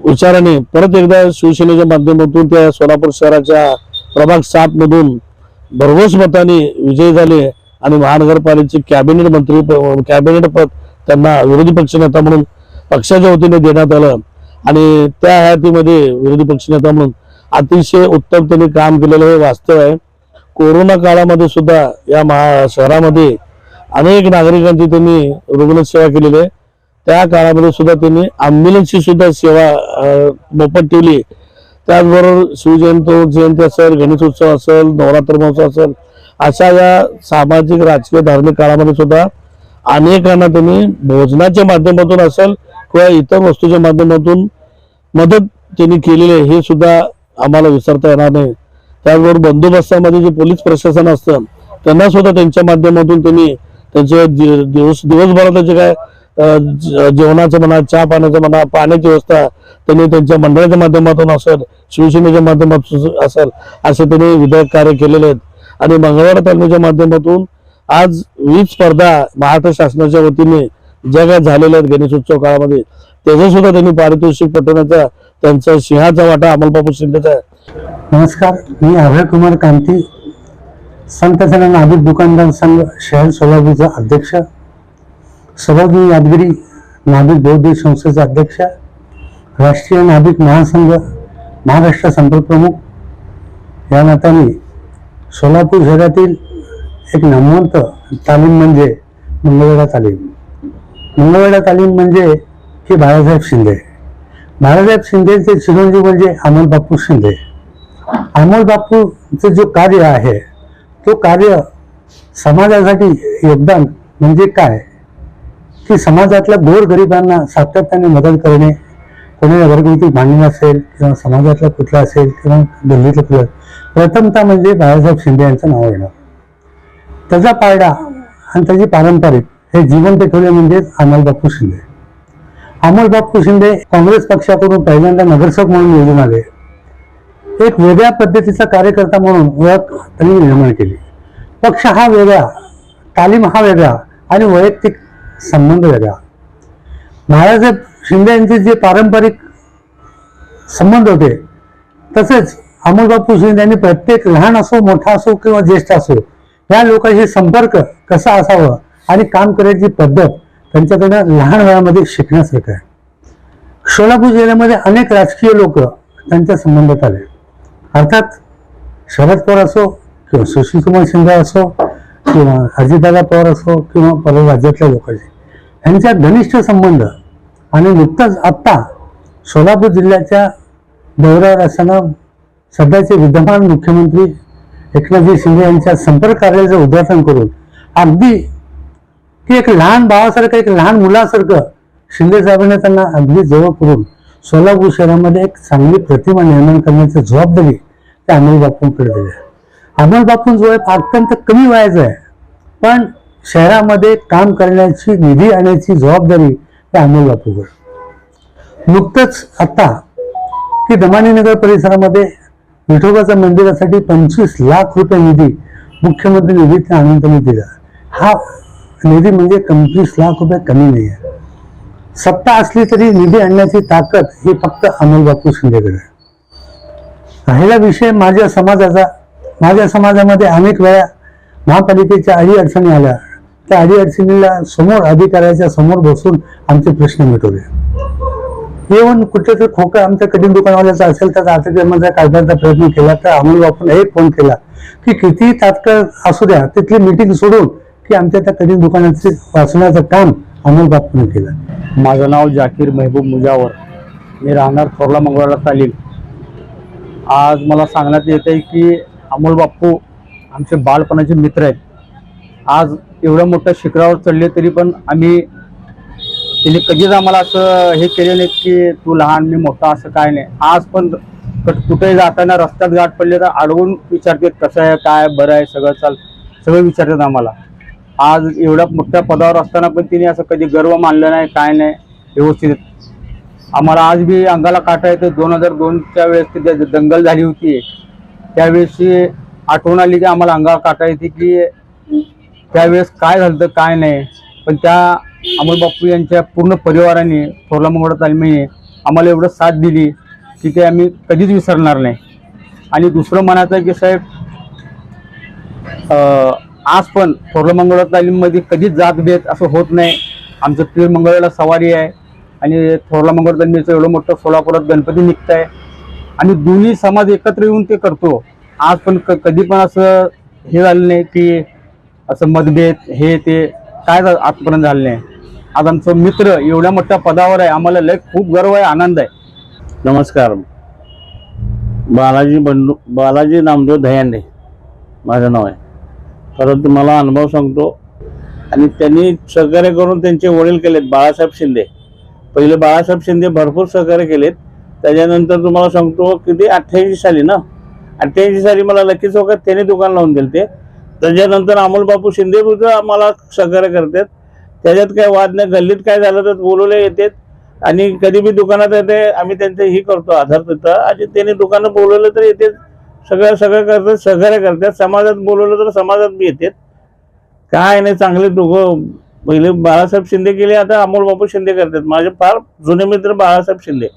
विचाराने परत एकदा शिवसेनेच्या माध्यमातून त्या सोलापूर शहराच्या प्रभाग 7 मधून भरघोस मताने विजयी झाले आणि महानगरपालिकेचे कॅबिनेट पद त्यांना विरोधी पक्षनेता म्हणून पक्षाच्या वतीने देण्यात आलं. आणि त्या हयातीमध्ये विरोधी पक्षनेता म्हणून अतिशय उत्तम त्यांनी काम केलेलं हे वास्तव आहे. कोरोना काळामध्ये सुद्धा या शहरामध्ये अनेक नागरिकांची त्यांनी रुग्णसेवा केलेली आहे. त्या काळामध्ये सुद्धा त्यांनी ॲम्ब्युलन्सची सुद्धा सेवा मोफत ठेवली. त्याचबरोबर शिवजयंती असेल, गणेश उत्सव असेल, नवरात्र महोत्सव असेल, अशा या सामाजिक, राजकीय, धार्मिक काळामध्ये सुद्धा अनेकांना त्यांनी भोजनाच्या माध्यमातून असेल किंवा इतर वस्तूच्या माध्यमातून मदत त्यांनी केलेली आहे, हे सुद्धा आम्हाला विसरता येणार नाही. त्याचबरोबर बंदोबस्तामध्ये जे पोलीस प्रशासन असतं त्यांना सुद्धा त्यांच्या माध्यमातून त्यांनी त्यांचे दिवसभरात जे काय जेवणाचं म्हणा, चहा पाण्याचं म्हणा, पाण्याची व्यवस्था त्यांनी त्यांच्या मंडळाच्या माध्यमातून असेल, शिवसेनेच्या माध्यमातून असेल, असे त्यांनी विधायक कार्य केलेले आहेत. आणि मंगळवार तालमीच्या माध्यमातून आज वीज स्पर्धा महाराष्ट्र शासनाच्या वतीने ज्या काय झालेल्या आहेत गणेशोत्सव काळामध्ये, त्याचं सुद्धा त्यांनी पारितोषिक पटवण्याचा त्यांचा सिंहाचा वाटा अमोल बापू शिंदेचा आहे. नमस्कार, मी अभय कुमार कांती, संत जन नाभिक दुकानदार संघ शहर सोलापूरचा अध्यक्ष, सभागृह यादगिरी नाभिक बौद्ध संस्थेचा अध्यक्ष, राष्ट्रीय नाभिक महासंघ महाराष्ट्र संपर्क प्रमुख या नात्याने सोलापूर शहरातील एक नामवंत तालीम म्हणजे मंगळवेढा तालीम. मंगळवेढा तालीम म्हणजे की बाळासाहेब शिंदे. बाळासाहेब शिंदेचे चिरंजीव म्हणजे अमोल बापू शिंदे. अमोल बापूचं जो कार्य आहे तो कार्य समाजासाठी योगदान म्हणजे काय की समाजातल्या गोरगरिबांना सातत्याने मदत करणे, कोणी घरगुती भांडण असेल किंवा समाजातला कुठला असेल किंवा दिल्लीतलं कुठलं, प्रथमतः म्हणजे बाळासाहेब शिंदे यांचं नाव येणं. त्याचा पारडा आणि त्याची पारंपरिक हे जिवंत ठेवले म्हणजे अमोल बापू शिंदे. अमोल बापू शिंदे काँग्रेस पक्षाकडून पहिल्यांदा नगरसेवक म्हणून निवडून आले. एक वेगळ्या पद्धतीचा कार्यकर्ता म्हणून ओळख त्यांनी निर्माण केली. पक्ष हा वेगळा, तालीम हा वेगळा आणि वैयक्तिक संबंध वेगळा. बाळासाहेब शिंदे यांचे जे पारंपरिक संबंध होते तसेच अमोल बापू शिंदे यांनी प्रत्येक लहान असो, मोठा असो किंवा ज्येष्ठ असो या लोकांशी संपर्क कसा असावा आणि काम करायची पद्धत त्यांच्याकडनं लहान वयामध्ये शिकण्यासारखं आहे. सोलापूर जिल्ह्यामध्ये अनेक राजकीय लोक त्यांच्या संबंधात आले. अर्थात शरद पवार असो किंवा सुशीलकुमार शिंदे असो किंवा अजितदादा पवार असो किंवा परत राज्यातल्या लोकांचे यांच्यात घनिष्ठ संबंध आणि नुकताच आत्ता सोलापूर जिल्ह्याच्या दौऱ्यावर असताना सध्याचे विद्यमान मुख्यमंत्री एकनाथजी शिंदे यांच्या संपर्क कार्यालयाचं उद्घाटन करून अगदी की एक लहान भावासारखं एक लहान मुलासारखं शिंदे साहेबांनी त्यांना अगदी जवळ करून सोलापूर शहरामध्ये एक चांगली प्रतिमा निर्माण करण्याची जबाबदारी त्या अमोल बापूंकडे दिली आहे. अमोल बापूंचं वय अत्यंत कमी वयाचं आहे, पण शहरामध्ये काम करण्याची निधी आणण्याची जबाबदारी त्या अमोल बापूकडे. नुकतंच आता की दमानी नगर परिसरामध्ये विठोबाच्या मंदिरासाठी 25 लाख रुपये निधी मुख्यमंत्री निधीतून आणून त्यांनी दिला. हा निधी म्हणजे 25 लाख रुपये कमी नाही आहे. सत्ता असली तरी निधी आणण्याची ताकद ही फक्त अमोल बापू शिंदेकडे आहे. राहिला विषय माझ्या समाजाचा, माझ्या समाजामध्ये अनेक वेळा महापालिकेच्या अडीअडचणी आल्या. त्या अडीअडचणीला समोर अधिकाऱ्याच्या समोर बसून आमचे प्रश्न मिटवले. येऊन कुठेतरी खोकं आमच्या कठीण दुकानवाल्याचा असेल तर अतिक्रमणाचा काढण्याचा प्रयत्न केला तर अमोल बापून एक फोन केला की किती तात्काळ असू द्या तिथली मिटिंग सोडून की आमच्या त्या कठीण दुकानाचे वाचण्याचं काम अमोल बापूने केलं. माझं नाव जाकीर महबूब मुजावर, मी राहणार थोरला मंगळवारला तालीम. आज मला सांगण्यात येत आहे की अमोल बापू आमचे बालपणाचे मित्र आहेत. आज एवढं मोठ्या शिखरावर चढले तरी पण त्यांनी कधीच आम्हाला असं हे केले नाहीत की तू लहान मी मोठा, असं काय नाही. आज पण कुठेही जाताना रस्त्यात गाठ पडले तर अडवून विचारतात कसं आहे, काय बरं आहे, सगळं विचारतात आम्हाला. आज एवढ्या मोठ्या पदावर असताना पण तिने असं कधी गर्व मानलं नाही, काय नाही. व्यवस्थित आम्हाला आज बी अंगाला काटा येते. 2002च्या वेळेस तिथे दंगल झाली होती त्यावेळेसची आठवण आली की आम्हाला अंगाला काटा येते की त्यावेळेस काय झालं तर काय नाही. पण त्या अमोल बापू यांच्या पूर्ण परिवाराने थोरला मंगळवार तालमीने आम्हाला एवढं साथ दिली की ते आम्ही कधीच विसरणार नाही. आणि दुसरं म्हणायचं की साहेब आज पण थोरला मंगळवार तालीममध्ये कधीच जातभेद असं होत नाही. आमचं पीर मंगळवारला सवारी आहे आणि थोरला मंगळवार तालीमीचं एवढं मोठं सोलापुरात गणपती निघत आहे आणि दोन्ही समाज एकत्र येऊन ते करतो. आज पण कधी पण असं हे झालं नाही की असं मतभेद हे ते काय आजपर्यंत झालं नाही. आज आमचं मित्र एवढ्या मोठ्या पदावर आहे, आम्हाला लय खूप गर्व आहे, आनंद आहे. नमस्कार, बालाजी नामदेव दह्यांडे माझं नाव आहे. परंतु मला अनुभव सांगतो आणि त्यांनी सहकार्य करून त्यांचे वडील केलेत बाळासाहेब शिंदे. पहिले बाळासाहेब शिंदे भरपूर सहकार्य केलेत. त्याच्यानंतर तुम्हाला सांगतो किती 88 साली ना 88 साली मला लकी चौकात त्यांनी दुकान लावून दिलं ते. त्याच्यानंतर अमोल बापू शिंदे सुद्धा आम्हाला सहकार्य करतात. त्याच्यात काय वाद नाही. गल्लीत काय झालं तर बोलवले येतात आणि कधी बी दुकानात येते आम्ही त्यांचं ही करतो आधार तिथं आणि त्यांनी दुकानं बोलवलं तर येते. सगळं करतात, सहकार्य करतात. समाजात बोलवलं तर समाजात बी येतात. काय नाही, चांगले दोघं. पहिले बाळासाहेब शिंदे केले, आता अमोल बापू शिंदे करतात. माझे फार जुने मित्र बाळासाहेब शिंदे.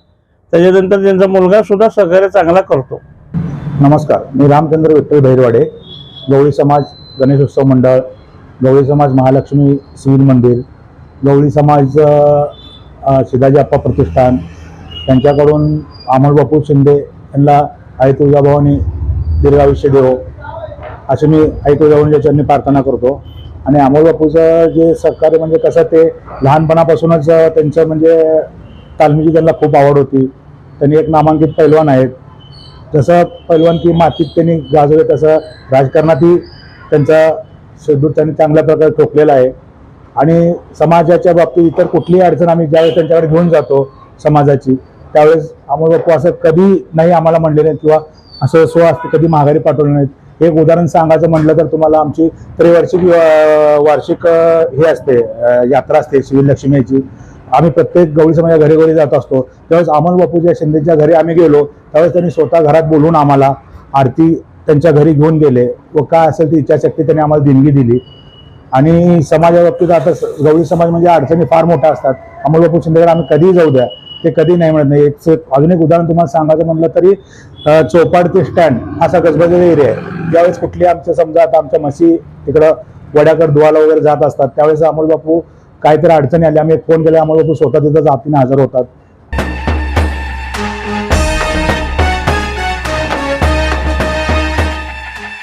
त्याच्यानंतर त्यांचा मुलगा सुद्धा सहकार्य चांगला करतो. नमस्कार, मी रामचंद्र विठ्ठल बहिरवाडे, गवळी समाज गणेशोत्सव मंडळ, गवळी समाज महालक्ष्मी सिव्हिल मंदिर, गवळी समाज शिदाजी अप्पा प्रतिष्ठान त्यांच्याकडून अमोल बापू शिंदे यांना आई तुळजाभवानी दीर्घायुष्य देवो असे मी आई तुळजाभवानीच्या चरणी प्रार्थना करतो. आणि अमोल बापूचं जे सहकार्य म्हणजे कसं ते लहानपणापासूनच त्यांचं म्हणजे तालमीची त्यांना खूप आवड होती. त्यांनी एक नामांकित पैलवान आहेत. जसं पैलवानकी मातीत त्यांनी गाजवले तसं राजकारणातही त्यांचा शेड्यूल त्यांनी चांगल्या प्रकारे ठोकलेला आहे. आणि समाजाच्या बाबतीत इतर कुठलीही अडचण आम्ही ज्यावेळेस त्यांच्याकडे घेऊन जातो समाजाची त्यावेळेस अमोल बापू असं कधी नाही आम्हाला म्हणले नाहीत किंवा असं असते कधी माघारी पाठवले नाहीत. एक उदाहरण सांगायचं म्हटलं तर तुम्हाला आमची वार्षिक हे असते यात्रा असते शिवलक्ष्मीची. आम्ही प्रत्येक गवळी समाजा घरी जात असतो. त्यावेळेस अमोल बापूच्या शिंदेच्या घरी आम्ही गेलो त्यावेळेस त्यांनी स्वतः घरात बोलून आम्हाला आरती त्यांच्या घरी घेऊन गेले व काय असेल ती इच्छाशक्ती त्यांनी आम्हाला देणगी दिली. आणि समाजाबाबतीत आता गवळी समाज म्हणजे अडचणी फार मोठ्या असतात. अमोल बापू शिंदेकडे आम्ही कधीही जाऊ द्या ते कधी नाही म्हणत नाही. अजून एक उदाहरण तुम्हाला सांगायचं म्हटलं तरी चौपाड ते स्टँड असा कसबाचा एरिया आहे. ज्यावेळेस कुठली आमच्या समजा आता आमच्या म्हशी तिकडं वड्याकडे धुवायला वगैरे जात असतात त्यावेळेस अमोल बापू काहीतरी अडचणी आली आम्ही एक फोन केला अमोल बापू स्वतः तिथं जातीने हजर होतात.